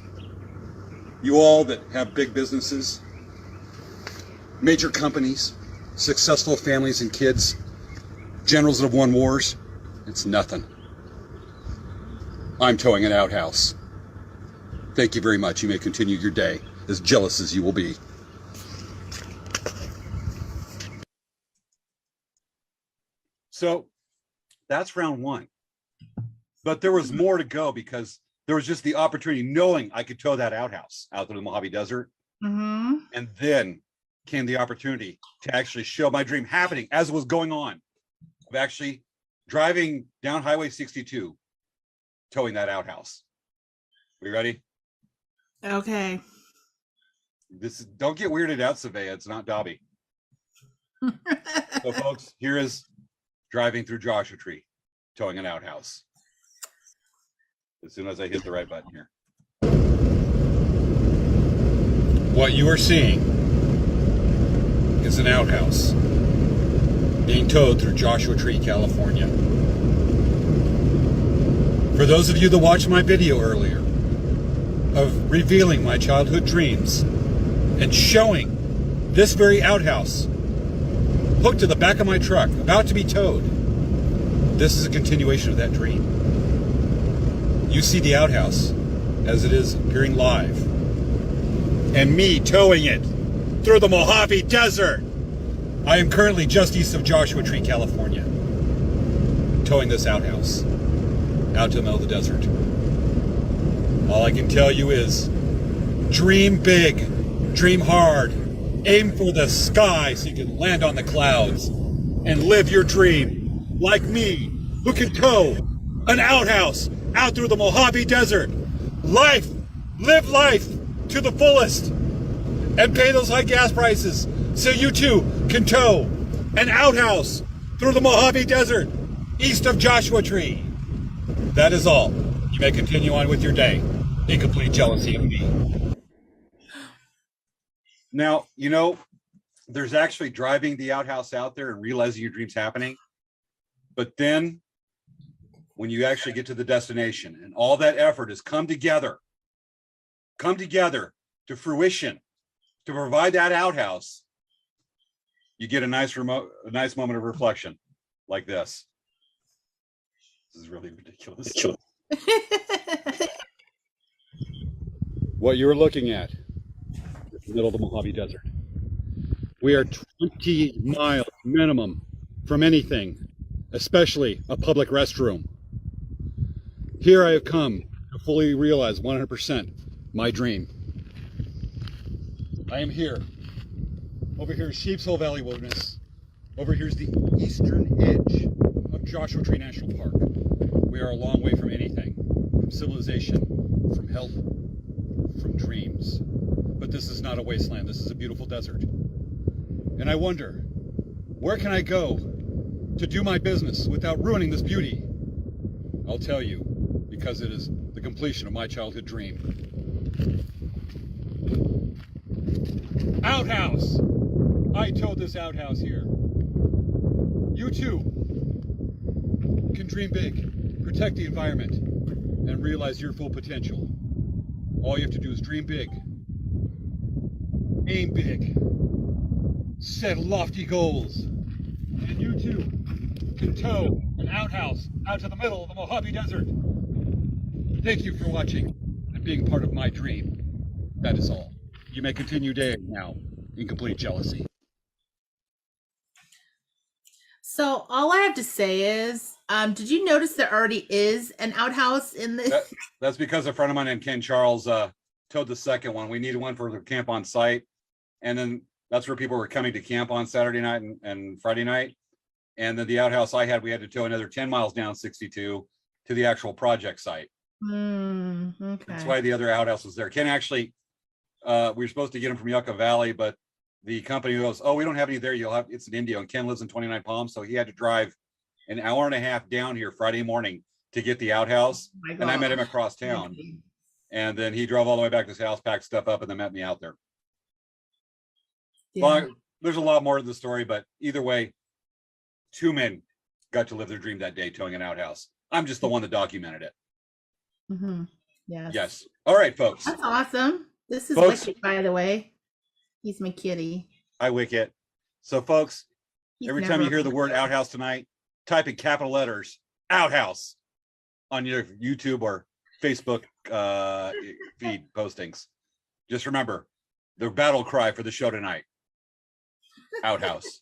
You all that have big businesses, major companies, successful families and kids, generals that have won wars, it's nothing. I'm towing an outhouse. Thank you very much. You may continue your day, as jealous as you will be. So that's round 1. But there was more to go because there was just the opportunity, knowing I could tow that outhouse out to the Mojave Desert. Mm-hmm. And then came the opportunity to actually show my dream happening as it was going on, of actually driving down Highway 62, towing that outhouse. We ready? Okay. Don't get weirded out, Svea. It's not Dobby. So, folks, here is driving through Joshua Tree, towing an outhouse. As soon as I hit the right button here. What you are seeing is an outhouse being towed through Joshua Tree, California. For those of you that watched my video earlier of revealing my childhood dreams and showing this very outhouse hooked to the back of my truck, about to be towed, this is a continuation of that dream. You see the outhouse as it is appearing live, and me towing it through the Mojave Desert. I am currently just east of Joshua Tree, California, towing this outhouse out to the middle of the desert. All I can tell you is dream big, dream hard, aim for the sky so you can land on the clouds and live your dream like me, who can tow an outhouse out through the Mojave Desert. Live life to the fullest and pay those high gas prices so you too can tow an outhouse through the Mojave Desert east of Joshua Tree. That is all. You may continue on with your day in complete jealousy of me. Now, you know, there's actually driving the outhouse out there and realizing your dream's happening. But then when you actually get to the destination and all that effort has come together to fruition to provide that outhouse, you get a nice moment of reflection like this. This is really ridiculous. What you're looking at is the middle of the Mojave Desert. We are 20 miles minimum from anything, especially a public restroom. Here I have come to fully realize 100% my dream. I am here. Over here is Sheep's Hole Valley Wilderness. Over here is the eastern edge of Joshua Tree National Park. We are a long way from anything, from civilization, from health, from dreams. But this is not a wasteland. This is a beautiful desert. And I wonder, where can I go to do my business without ruining this beauty? I'll tell you, because it is the completion of my childhood dream. Outhouse! I towed this outhouse here. You too can dream big, protect the environment, and realize your full potential. All you have to do is dream big, aim big, set lofty goals, and you too can tow an outhouse out to the middle of the Mojave Desert. Thank you for watching and being part of my dream. That is all. You may continue day now in complete jealousy. So all I have to say is, did you notice there already is an outhouse in this? That's because a friend of mine named Ken Charles towed the second one. We needed one for the camp on site. And then that's where people were coming to camp on Saturday night and Friday night. And then the outhouse I had, we had to tow another 10 miles down 62 to the actual project site. Okay. That's why the other outhouse was there. Ken actually, we were supposed to get him from Yucca Valley, but the company goes, oh, we don't have any there. It's in Indio, and Ken lives in 29 Palms. So he had to drive an hour and a half down here Friday morning to get the outhouse. Oh and I met him across town. And then he drove all the way back to his house, packed stuff up, and then met me out there. Yeah. Well, there's a lot more to the story, but either way, two men got to live their dream that day, towing an outhouse. I'm just the one that documented it. Mm-hmm. Yes. Yes. All right, folks. That's awesome. This is Folks, Wicket, by the way. He's my kitty. Hi, Wicket. So, folks, He's every never time you hear the on word outhouse tonight, type in capital letters, outhouse, on your YouTube or Facebook feed postings. Just remember, the battle cry for the show tonight, outhouse.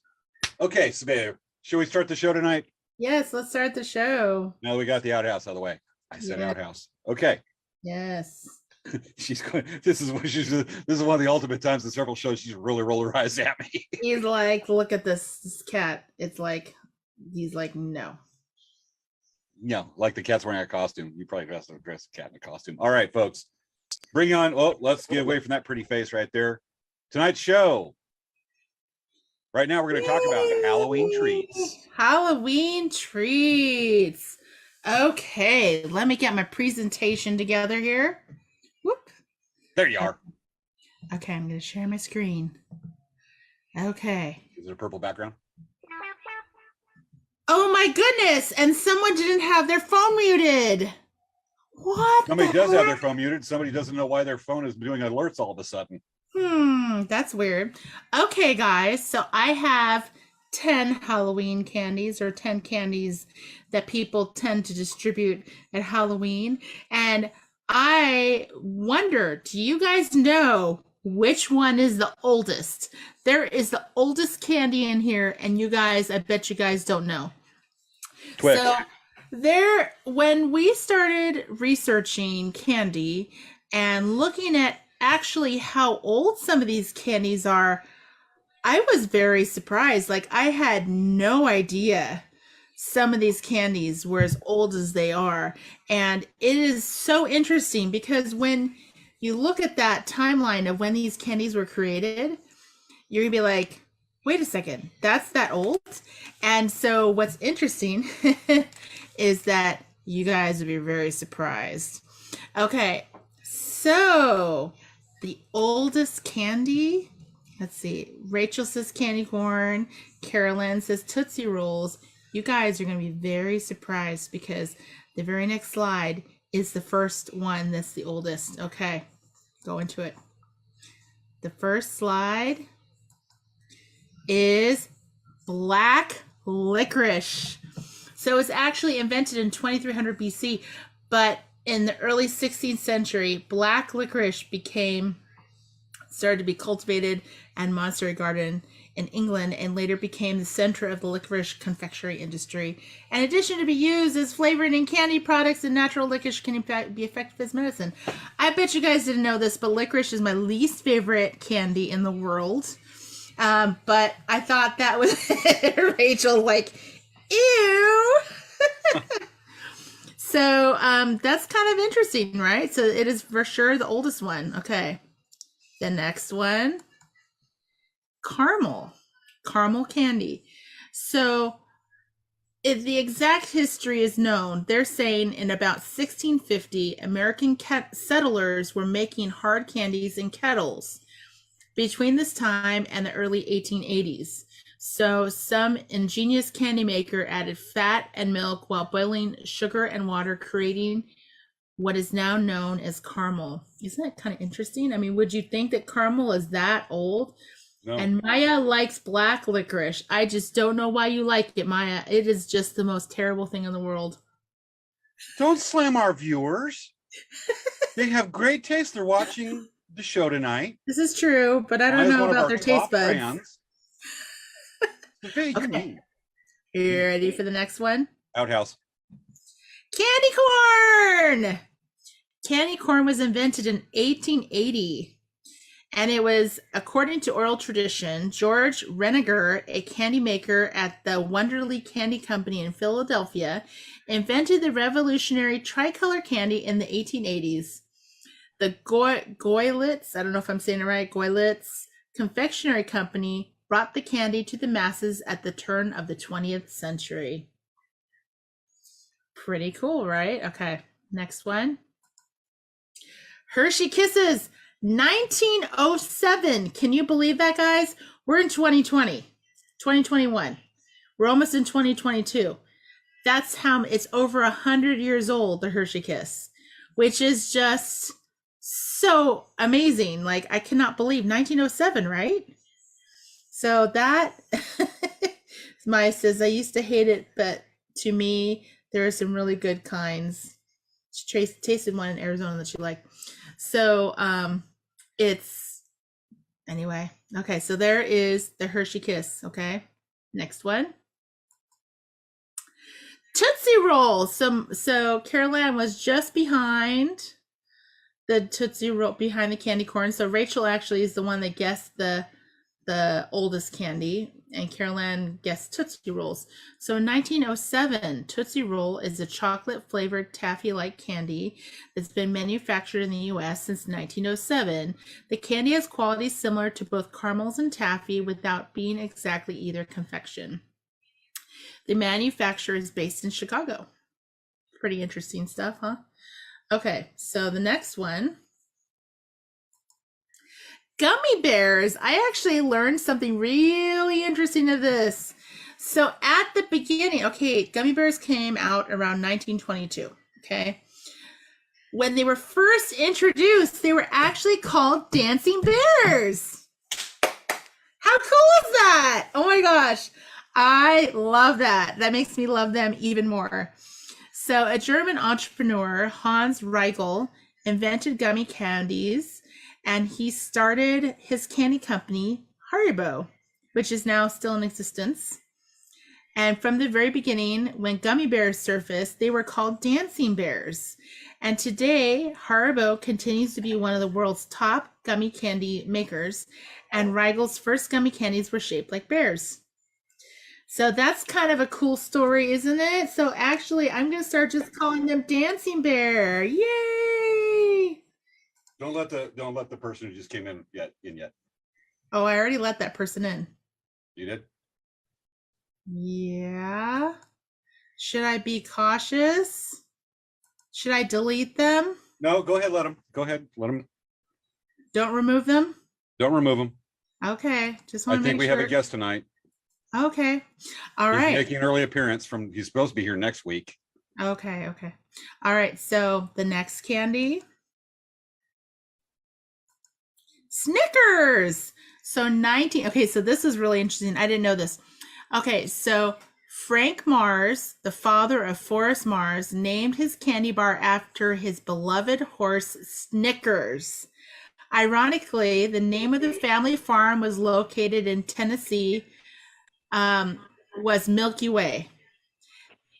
Okay, Svea, should we start the show tonight? Yes, let's start the show. Now that we got the outhouse out of the way. I said Yeah. outhouse. Okay. Yes. She's going. This is what she's. This is one of the ultimate times in several shows she's really rolled her eyes at me. He's like, look at this cat. It's like, he's like, no. Yeah, like the cat's wearing a costume. You probably have to dress a cat in a costume. All right, folks, bring on. Oh, let's get away from that pretty face right there. Tonight's show. Right now, we're going to talk about Halloween treats. Halloween treats. Okay, let me get my presentation together here. Whoop. There you are. Okay, I'm going to share my screen. Okay. Is it a purple background? Oh my goodness! And someone didn't have their phone muted. What? Somebody does have their phone muted. Somebody doesn't know why their phone is doing alerts all of a sudden. That's weird. Okay, guys. So I have 10 Halloween candies, or 10 candies that people tend to distribute at Halloween. And I wonder, do you guys know which one is the oldest? There is the oldest candy in here, and you guys, I bet you guys don't know. Twix. So when we started researching candy and looking at actually how old some of these candies are, I was very surprised. Like, I had no idea some of these candies were as old as they are. And it is so interesting because when you look at that timeline of when these candies were created, you're gonna be like, wait a second, that's that old? And so what's interesting is that you guys will be very surprised. Okay, so the oldest candy, let's see, Rachel says candy corn, Carolyn says Tootsie Rolls. You guys are going to be very surprised because the very next slide is the first one that's the oldest. Okay, go into it. The first slide is black licorice. So it's actually invented in 2300 BC, but in the early 16th century, black licorice started to be cultivated and monastery garden in England, and later became the center of the licorice confectionery industry. In addition to be used as flavoring in candy products, and natural licorice can in fact be effective as medicine. I bet you guys didn't know this, but licorice is my least favorite candy in the world. But I thought that was Rachel, like, ew. So that's kind of interesting, right? So it is for sure the oldest one. Okay. The next one, caramel candy. So if the exact history is known, they're saying in about 1650, American settlers were making hard candies in kettles between this time and the early 1880s. So some ingenious candy maker added fat and milk while boiling sugar and water, creating what is now known as caramel. Isn't that kind of interesting? I mean, would you think that caramel is that old? No. And Maya likes black licorice. I just don't know why you like it, Maya. It is just the most terrible thing in the world. Don't slam our viewers. They have great taste. They're watching the show tonight. This is true, but I don't know about their taste buds. Okay. You ready for the next one? Outhouse. Candy corn! Candy corn was invented in 1880. And it was, according to oral tradition, George Reniger, a candy maker at the Wonderly Candy Company in Philadelphia, invented the revolutionary tricolor candy in the 1880s. The Goylitz, I don't know if I'm saying it right, Goylitz Confectionery Company brought the candy to the masses at the turn of the 20th century. Pretty cool, right? Okay, next one. Hershey Kisses, 1907. Can you believe that, guys? We're in 2020, 2021. We're almost in 2022. That's how it's over 100 years old, the Hershey Kiss, which is just so amazing. Like, I cannot believe 1907, right? So that, Maya says, I used to hate it, but to me, there are some really good kinds. She tasted one in Arizona that she liked. So it's, anyway. Okay, so there is the Hershey Kiss, okay? Next one. Tootsie Rolls. So Caroline was just behind the Tootsie Roll behind the candy corn. So Rachel actually is the one that guessed the oldest candy, and Caroline guessed Tootsie Rolls. So in 1907, Tootsie Roll is a chocolate-flavored taffy-like candy that's been manufactured in the U.S. since 1907. The candy has qualities similar to both caramels and taffy without being exactly either confection. The manufacturer is based in Chicago. Pretty interesting stuff, huh? Okay, so the next one. Gummy bears. I actually learned something really interesting of this. So at the beginning, okay, gummy bears came out around 1922, okay? When they were first introduced, they were actually called dancing bears. How cool is that? Oh my gosh. I love that. That makes me love them even more. So a German entrepreneur, Hans Riegel, invented gummy candies, and he started his candy company, Haribo, which is now still in existence. And from the very beginning, when gummy bears surfaced, they were called dancing bears. And today, Haribo continues to be one of the world's top gummy candy makers, and Riegel's first gummy candies were shaped like bears. So that's kind of a cool story, isn't it? So actually, I'm going to start just calling them dancing bear. Yay! Don't let the person who just came in yet. Oh, I already let that person in. You did? Yeah. Should I be cautious? Should I delete them? No, go ahead, let them. Go ahead, let them. Don't remove them? Don't remove them. Okay. Just want I to make think we sure. have a guest tonight. Okay. All He's right. making an early appearance he's supposed to be here next week. Okay. All right. So the next candy. Snickers. So okay, so this is really interesting. I didn't know this. Okay, so Frank Mars, the father of Forrest Mars, named his candy bar after his beloved horse Snickers. Ironically, the name of the family farm was located in Tennessee, was Milky Way.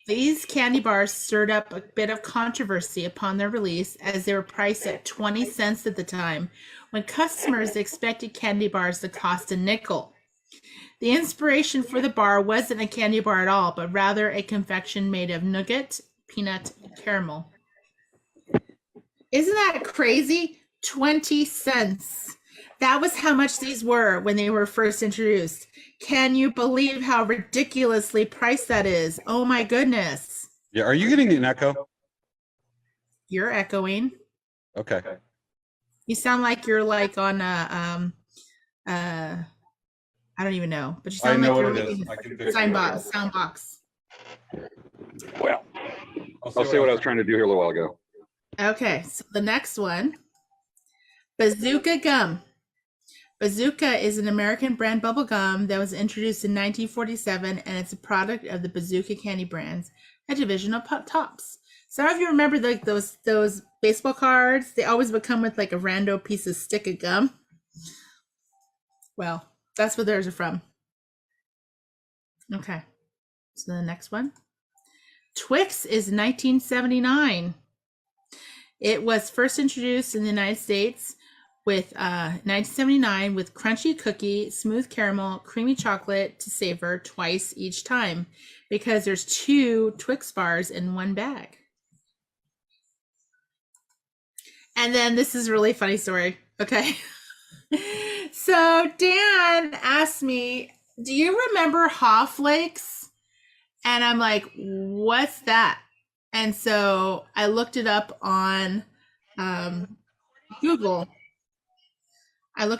These candy bars stirred up a bit of controversy upon their release, as they were priced at 20 cents at the time, when customers expected candy bars to cost a nickel. The inspiration for the bar wasn't a candy bar at all, but rather a confection made of nougat, peanut, and caramel. Isn't that crazy? 20 cents. That was how much these were when they were first introduced. Can you believe how ridiculously priced that is? Oh my goodness. Yeah, are you getting an echo? You're echoing. Okay. You sound like you're like on a I don't even know, but you sound like you're reading a sound box. Well, I'll say what I was trying to do here a little while ago. Okay, so the next one, Bazooka Gum. Bazooka is an American brand bubble gum that was introduced in 1947, and it's a product of the Bazooka Candy Brands, a division of Pop Tops. Some of you remember like those baseball cards? They always would come with like a rando piece of stick of gum. Well, that's what theirs are from. Okay, so the next one. Twix is 1979. It was first introduced in the United States with 1979 with crunchy cookie, smooth caramel, creamy chocolate to savor twice each time, because there's 2 Twix bars in one bag. And then this is a really funny story. Okay. So Dan asked me, do you remember Haw Flakes? And I'm like, what's that? And so I looked it up on Google. And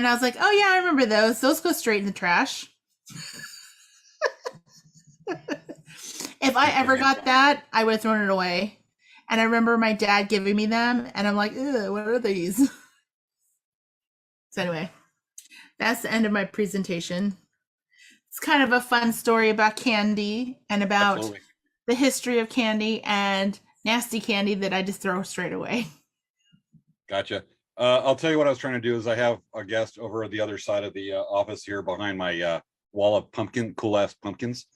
I was like, oh yeah, I remember those. Those go straight in the trash. If I ever got that, I would have thrown it away. And I remember my dad giving me them, and I'm like, ew, what are these? So anyway, that's the end of my presentation. It's kind of a fun story about candy and about Absolutely. the history of candy and nasty candy that I just throw straight away. Gotcha. I'll tell you what I was trying to do is I have a guest over the other side of the office here behind my wall of cool ass pumpkins.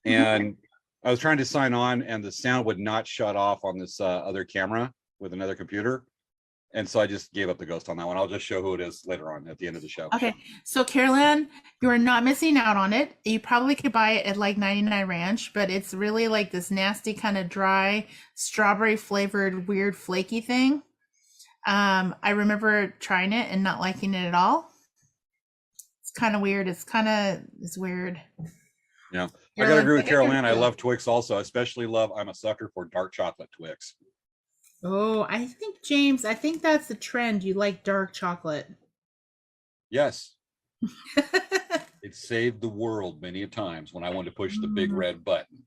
And I was trying to sign on and the sound would not shut off on this other camera with another computer. And so I just gave up the ghost on that one. I'll just show who it is later on at the end of the show. Okay, so Caroline, you are not missing out on it. You probably could buy it at like 99 Ranch, but it's really like this nasty kind of dry strawberry flavored weird flaky thing. I remember trying it and not liking it at all. It's kind of weird. It's weird. Yeah, I gotta agree with Caroline. I love Twix also. I especially love. I'm a sucker for dark chocolate Twix. Oh, I think James, I think that's the trend. You like dark chocolate. Yes. It saved the world many a times when I wanted to push the big red button.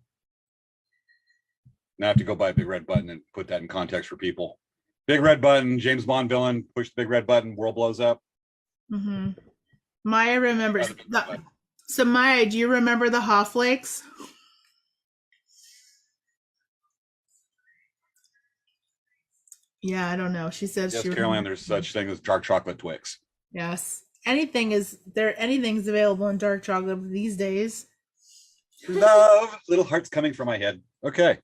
Now I have to go buy a big red button and put that in context for people. Big red button, James Bond villain, push the big red button, world blows up. Mm-hmm. Maya remembers. So Maya, do you remember the Haw Flakes? Yeah, I don't know. She says yes, she Caroline, there's such thing as dark chocolate Twix. Yes. Anything's available in dark chocolate these days. Love. Little hearts coming from my head. Okay.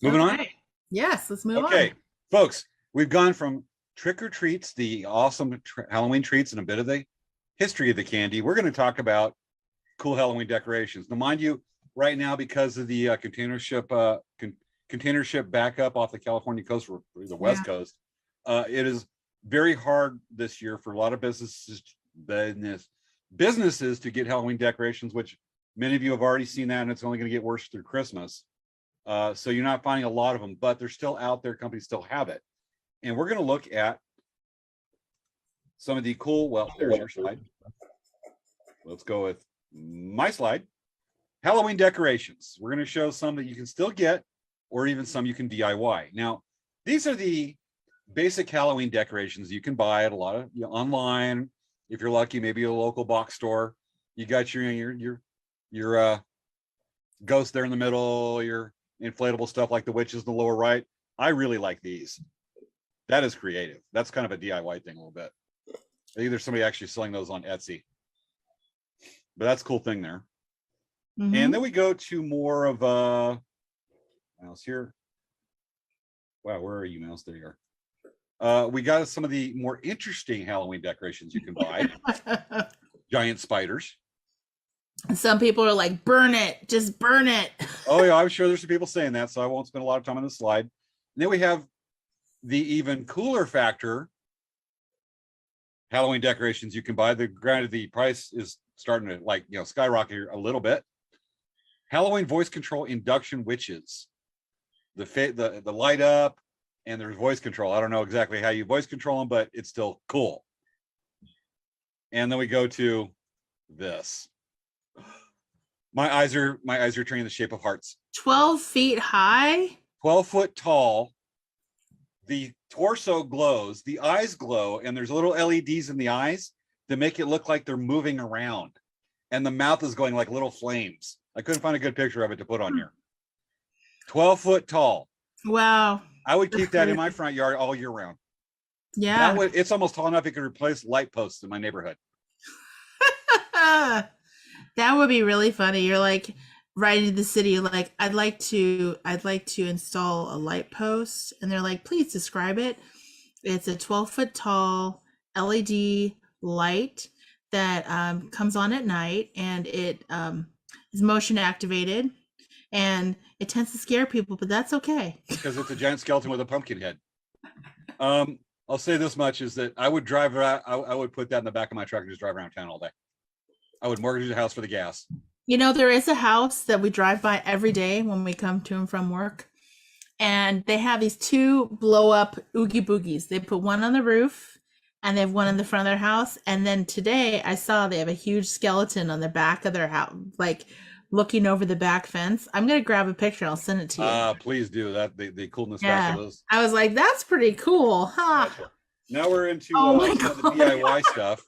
Moving on. Yes, let's move on. Okay, folks, we've gone from trick or treats, the awesome Halloween treats, and a bit of the history of the candy. We're going to talk about cool Halloween decorations. Now, mind you, right now, because of the container ship backup off the California coast or the West Coast, it is very hard this year for a lot of businesses to get Halloween decorations, which many of you have already seen that, and it's only going to get worse through Christmas. So you're not finding a lot of them, but they're still out there. Companies still have it. And we're going to look at some of the cool, well, there's your slide. Let's go with my slide. Halloween decorations. We're going to show some that you can still get, or even some you can DIY. Now, these are the basic Halloween decorations you can buy at a lot of online. If you're lucky, maybe a local box store. You got your ghost there in the middle, your inflatable stuff like the witches in the lower right. I really like these. That is creative. That's kind of a DIY thing a little bit. Maybe there's somebody actually selling those on Etsy. But that's a cool thing there. Mm-hmm. And then we go to more of mouse here. Wow, where are you, mouse? There you are. We got some of the more interesting Halloween decorations you can buy. Giant spiders. Some people are like, burn it, just burn it. Oh yeah, I'm sure there's some people saying that, so I won't spend a lot of time on this slide. And then we have the even cooler factor Halloween decorations you can buy. Granted, the price is starting to skyrocket a little bit. Halloween voice control induction witches. The light up and there's voice control. I don't know exactly how you voice control them, but it's still cool. And then we go to this. My eyes are turning the shape of hearts. 12 feet high. 12 foot tall. The torso glows, the eyes glow, and there's little LEDs in the eyes that make it look like they're moving around. And the mouth is going like little flames. I couldn't find a good picture of it to put on here. 12 foot tall. Wow. I would keep that in my front yard all year round. Yeah. It's almost tall enough it could replace light posts in my neighborhood. That would be really funny. You're like riding to the city, you're like, I'd like to install a light post. And they're like, please describe it. It's a 12-foot tall LED light that comes on at night, and it is motion activated, and it tends to scare people, but that's okay. Because it's a giant skeleton with a pumpkin head. I'll say this much is that I would drive around, I would put that in the back of my truck and just drive around town all day. I would mortgage the house for the gas. You know, there is a house that we drive by every day when we come to and from work, and they have these two blow up Oogie Boogies. They put one on the roof and they have one in the front of their house. And then today I saw they have a huge skeleton on the back of their house, like looking over the back fence. I'm going to grab a picture and I'll send it to you. Please do that. The coolness yeah. of those. I was like, that's pretty cool, huh? Now we're into the DIY stuff.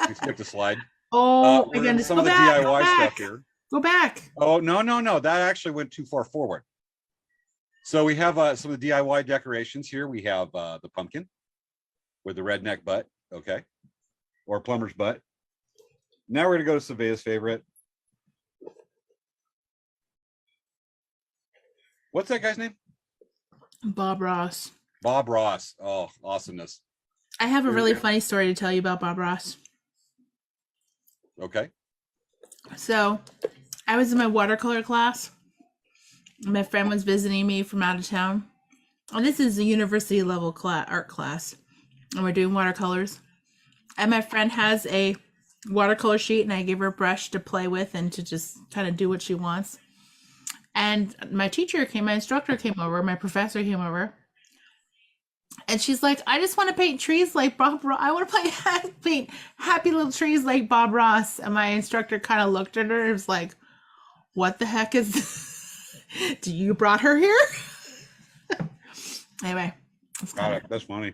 We skipped a slide. Oh my goodness. Some of the DIY stuff here. Go back. Oh, no. That actually went too far forward. So we have some of the DIY decorations here. We have the pumpkin with the redneck butt. Okay. Or plumber's butt. Now we're going to go to Svea's favorite. What's that guy's name? Bob Ross. Bob Ross. Oh, awesomeness. I have a really funny story to tell you about Bob Ross. Okay. So, I was in my watercolor class. My friend was visiting me from out of town. And this is a university level art class. And we're doing watercolors. And my friend has a watercolor sheet, and I gave her a brush to play with and to just kind of do what she wants. And my instructor came over, my professor came over. And she's like, I just want to paint trees like Bob Ross. I want to paint happy little trees like Bob Ross. And my instructor kind of looked at her and was like, what the heck is this? Do you brought her here? Anyway. That's funny.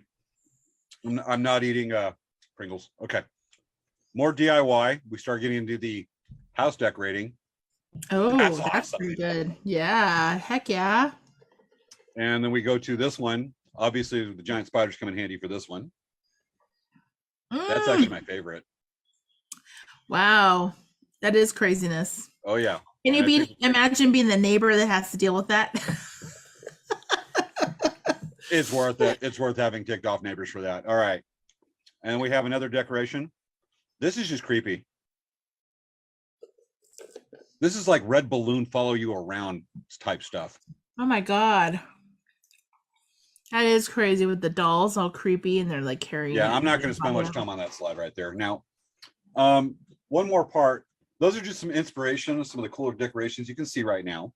I'm not eating Pringles. Okay. More DIY. We start getting into the house decorating. Oh, that's awesome. pretty good. Yeah. Heck yeah. And then we go to this one. Obviously, the giant spiders come in handy for this one. That's actually my favorite. Wow. That is craziness. Oh, yeah. Can you imagine being the neighbor that has to deal with that? It's worth it. It's worth having ticked off neighbors for that. All right. And we have another decoration. This is just creepy. This is like red balloon follow you around type stuff. Oh my God. That is crazy with the dolls all creepy and they're like carrying. Yeah, I'm not going to spend much time on that slide right there. Now, one more part. Those are just some inspiration of some of the cooler decorations you can see right now.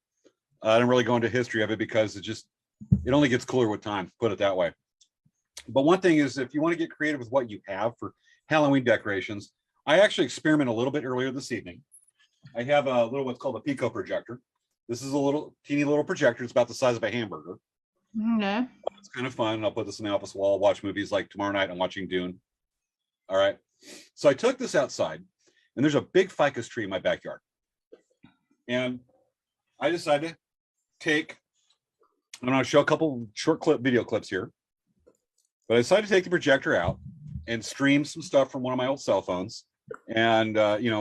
I don't really go into history of it because it only gets cooler with time, put it that way. But one thing is, if you want to get creative with what you have for Halloween decorations, I actually experiment a little bit earlier this evening. I have a little what's called a Pico projector. This is a little teeny little projector. It's about the size of a hamburger. Okay. It's kind of fun. I'll put this in the office wall, watch movies. Like tomorrow night, I'm watching Dune. All right. So I took this outside, and there's a big ficus tree in my backyard. And I decided to I'm going to show a couple video clips here. But I decided to take the projector out and stream some stuff from one of my old cell phones, and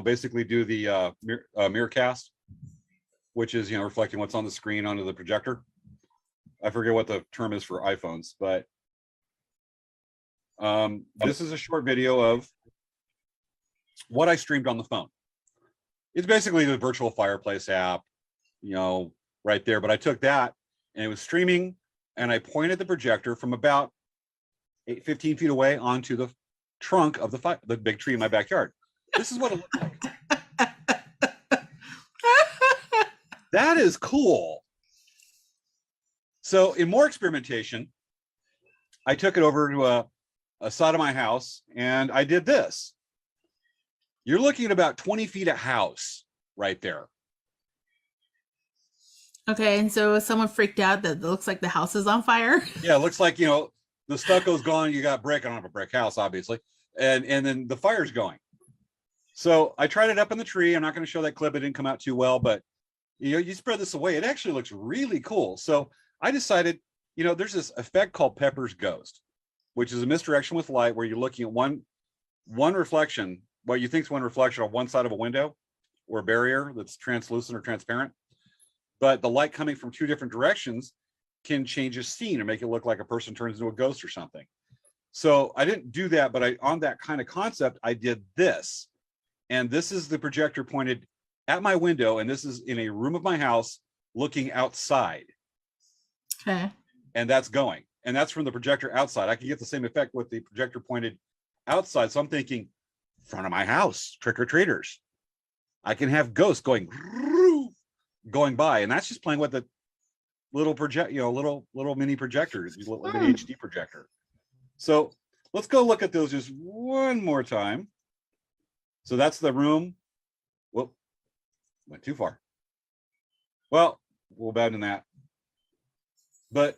basically do the mirror cast, which is reflecting what's on the screen onto the projector. I forget what the term is for iPhones, but this is a short video of what I streamed on the phone. It's basically the virtual fireplace app, right there. But I took that and it was streaming, and I pointed the projector from about 15 feet away onto the trunk of the big tree in my backyard. This is what it looked like. That is cool. So in more experimentation, I took it over to a side of my house and I did this. You're looking at about 20 feet of house right there. Okay, and so someone freaked out that it looks like the house is on fire. Yeah, it looks like, the stucco's gone, you got brick. I don't have a brick house, obviously. And then the fire's going. So I tried it up in the tree. I'm not going to show that clip. It didn't come out too well, but you spread this away. It actually looks really cool. So I decided, there's this effect called Pepper's Ghost, which is a misdirection with light where you're looking at one reflection, what you think is one reflection on one side of a window or a barrier that's translucent or transparent. But the light coming from two different directions can change a scene or make it look like a person turns into a ghost or something. So I didn't do that, but on that kind of concept, I did this. And this is the projector pointed at my window, and this is in a room of my house looking outside. Okay. And that's going. And that's from the projector outside. I can get the same effect with the projector pointed outside. So I'm thinking, front of my house, trick-or-treaters. I can have ghosts going by, and that's just playing with the little little mini projectors, little mini HD projector. So let's go look at those just one more time. So that's the room. Whoop, went too far. Well, we'll abandon that. But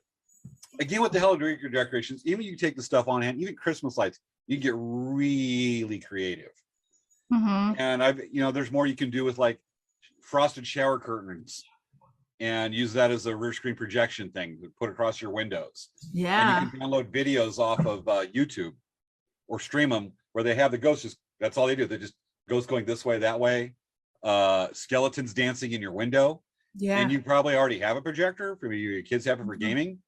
again, with the Halloween decorations, even you take the stuff on hand, even Christmas lights, you get really creative. Mm-hmm. And there's more you can do with like frosted shower curtains and use that as a rear screen projection thing to put across your windows. Yeah. And you can download videos off of YouTube or stream them where they have the ghosts. That's all they do. They just ghosts going this way, that way, skeletons dancing in your window. Yeah. And you probably already have a projector. For your kids have it for gaming.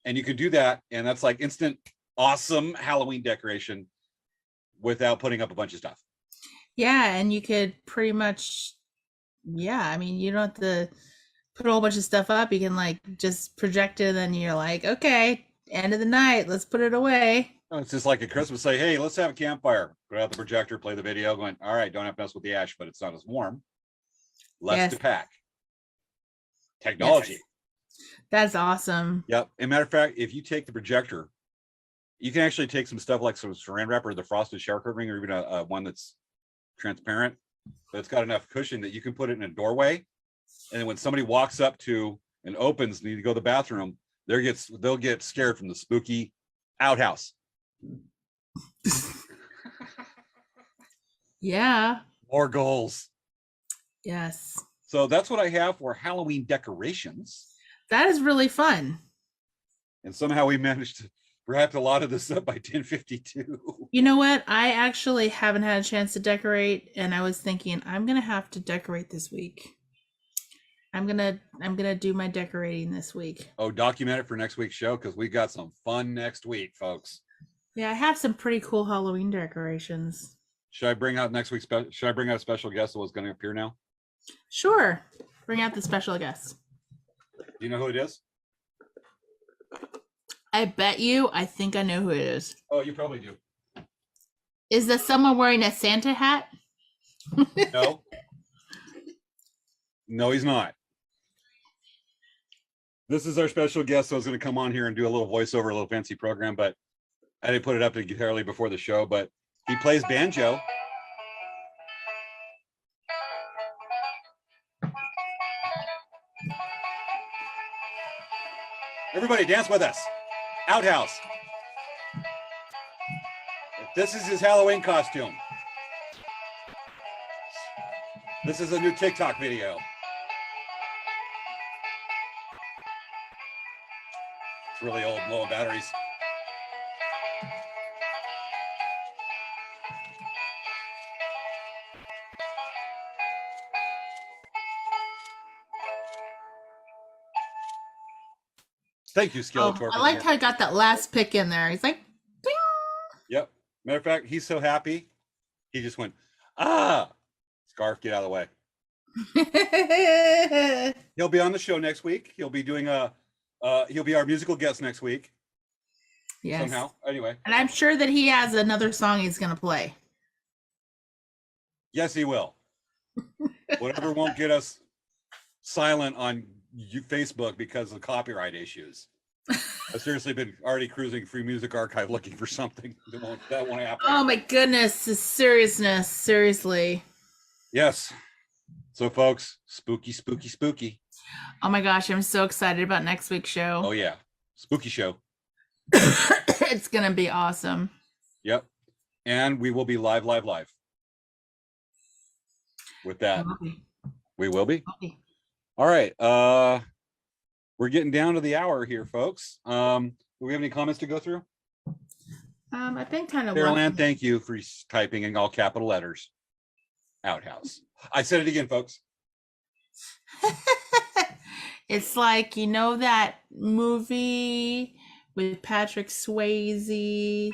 And you can do that, and that's like instant awesome Halloween decoration without putting up a bunch of stuff. Yeah, and you could pretty much, yeah, I mean, you don't have to put a whole bunch of stuff up. You can like just project it, and then you're like, okay, end of the night, let's put it away. It's just like at Christmas, say, hey, let's have a campfire. Put out the projector, play the video, going, all right, don't have to mess with the ash, but it's not as warm. Less Yes. to pack. Technology. Yes. That's awesome. Yep. As a matter of fact, if you take the projector, you can actually take some stuff like some saran wrap or the frosted shower curtain, or even a one that's transparent, but it's got enough cushion that you can put it in a doorway. And then when somebody walks up to and opens, need to go to the bathroom, they'll get scared from the spooky outhouse. Yeah. More goals. Yes. So that's what I have for Halloween decorations. That is really fun. And somehow we managed to wrap a lot of this up by 10:52. You know what? I actually haven't had a chance to decorate, and I was thinking I'm gonna have to decorate this week. I'm gonna do my decorating this week. Oh, document it for next week's show, because we got some fun next week, folks. Yeah, I have some pretty cool Halloween decorations. Should I bring out next week's should I bring out a special guest that was going to appear now? Sure. Bring out the special guest. Do you know who it is? I bet you I think I know who it is. Oh, you probably do. Is this someone wearing a Santa hat? No. No, he's not. This is our special guest, so I was going to come on here and do a little voiceover, a little fancy program, but I didn't put it up entirely before the show, but he plays banjo. Everybody dance with us. Outhouse. This is his Halloween costume. This is a new TikTok video. It's really old, low on batteries. Thank you, Skeletor. I liked how I got that last pick in there. He's like, ding! Yep. Matter of fact, he's so happy. He just went, ah, Scarf, get out of the way. He'll be on the show next week. He'll be doing he'll be our musical guest next week. Yes. Somehow. Anyway. And I'm sure that he has another song he's going to play. Yes, he will. Whatever won't get us silent on Facebook because of copyright issues. I've seriously been already cruising Free Music Archive looking for something that won't happen. Oh my goodness, the seriousness, seriously. Yes. So folks, spooky, spooky, spooky. Oh my gosh, I'm so excited about next week's show. Oh yeah. Spooky show. It's going to be awesome. Yep. And we will be live. With that. We will be. Okay. All right. We're getting down to the hour here, folks. Do we have any comments to go through? I've been kind of Carol Ann, thank you for typing in all capital letters. Outhouse. I said it again, folks. It's like, you know, that movie with Patrick Swayze,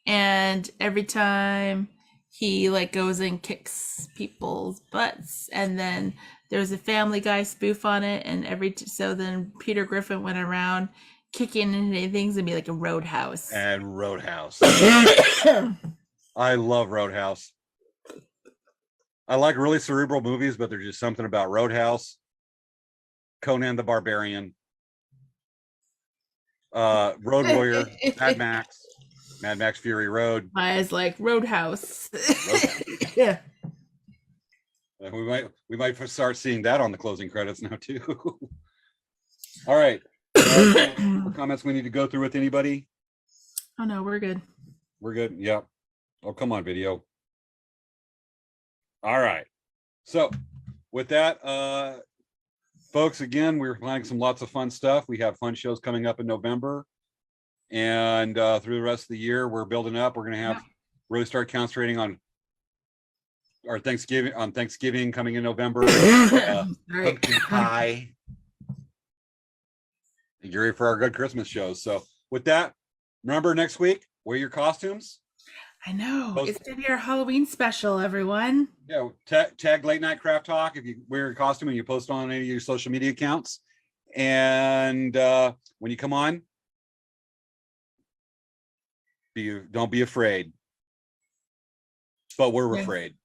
and every time he like goes and kicks people's butts, and then there's a Family Guy spoof on it, and so then Peter Griffin went around kicking into things and be like a Roadhouse. And Roadhouse. I love Roadhouse. I like really cerebral movies, but there's just something about Roadhouse, Conan the Barbarian, Road Warrior, Mad Max Fury Road. Eyes like Roadhouse. Roadhouse. Yeah. We might start seeing that on the closing credits now too. All right. What comments we need to go through with anybody? Oh no, we're good. We're good. Yep. Oh, come on, video. All right. So with that, folks, again, we're planning lots of fun stuff. We have fun shows coming up in November. And through the rest of the year, we're building up. We're going to have really start concentrating on our Thanksgiving coming in November. Pumpkin pie. Get ready for our good Christmas shows. So with that, remember next week, wear your costumes. I know. Post- It's going to be our Halloween special, everyone. Yeah, tag Late Night Craft Talk if you wear your costume and you post on any of your social media accounts. And when you come on, don't be afraid. But we're afraid.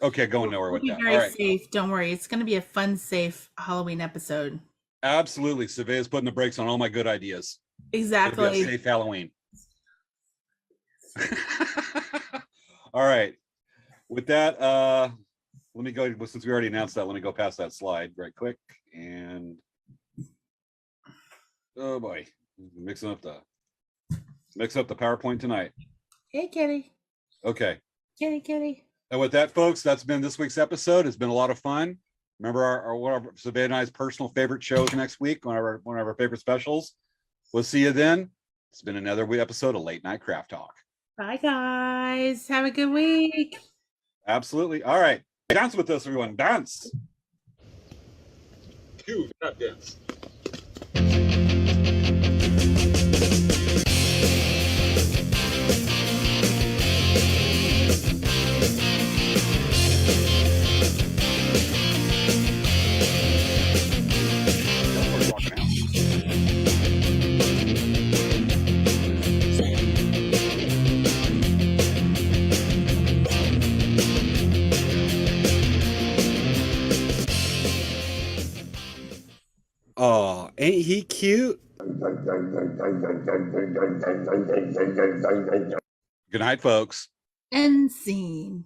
Okay, going nowhere with that. Be very All right. safe. Don't worry. It's going to be a fun, safe Halloween episode. Absolutely. Svea's putting the brakes on all my good ideas. Exactly. It'll be a safe Halloween. All right. With that, let me go, since we already announced that, let me go past that slide right quick. And oh boy, mixing up the PowerPoint tonight. Hey, Kitty. Okay. Kitty. And with that, folks, that's been this week's episode. It's been a lot of fun. Remember one of Svea and I's personal favorite shows next week, one of our favorite specials. We'll see you then. It's been another episode of Late Night Craft Talk. Bye, guys. Have a good week. Absolutely. All right. Dance with us, everyone. Dance. Cue, not dance. Oh, ain't he cute? Good night, folks. End scene.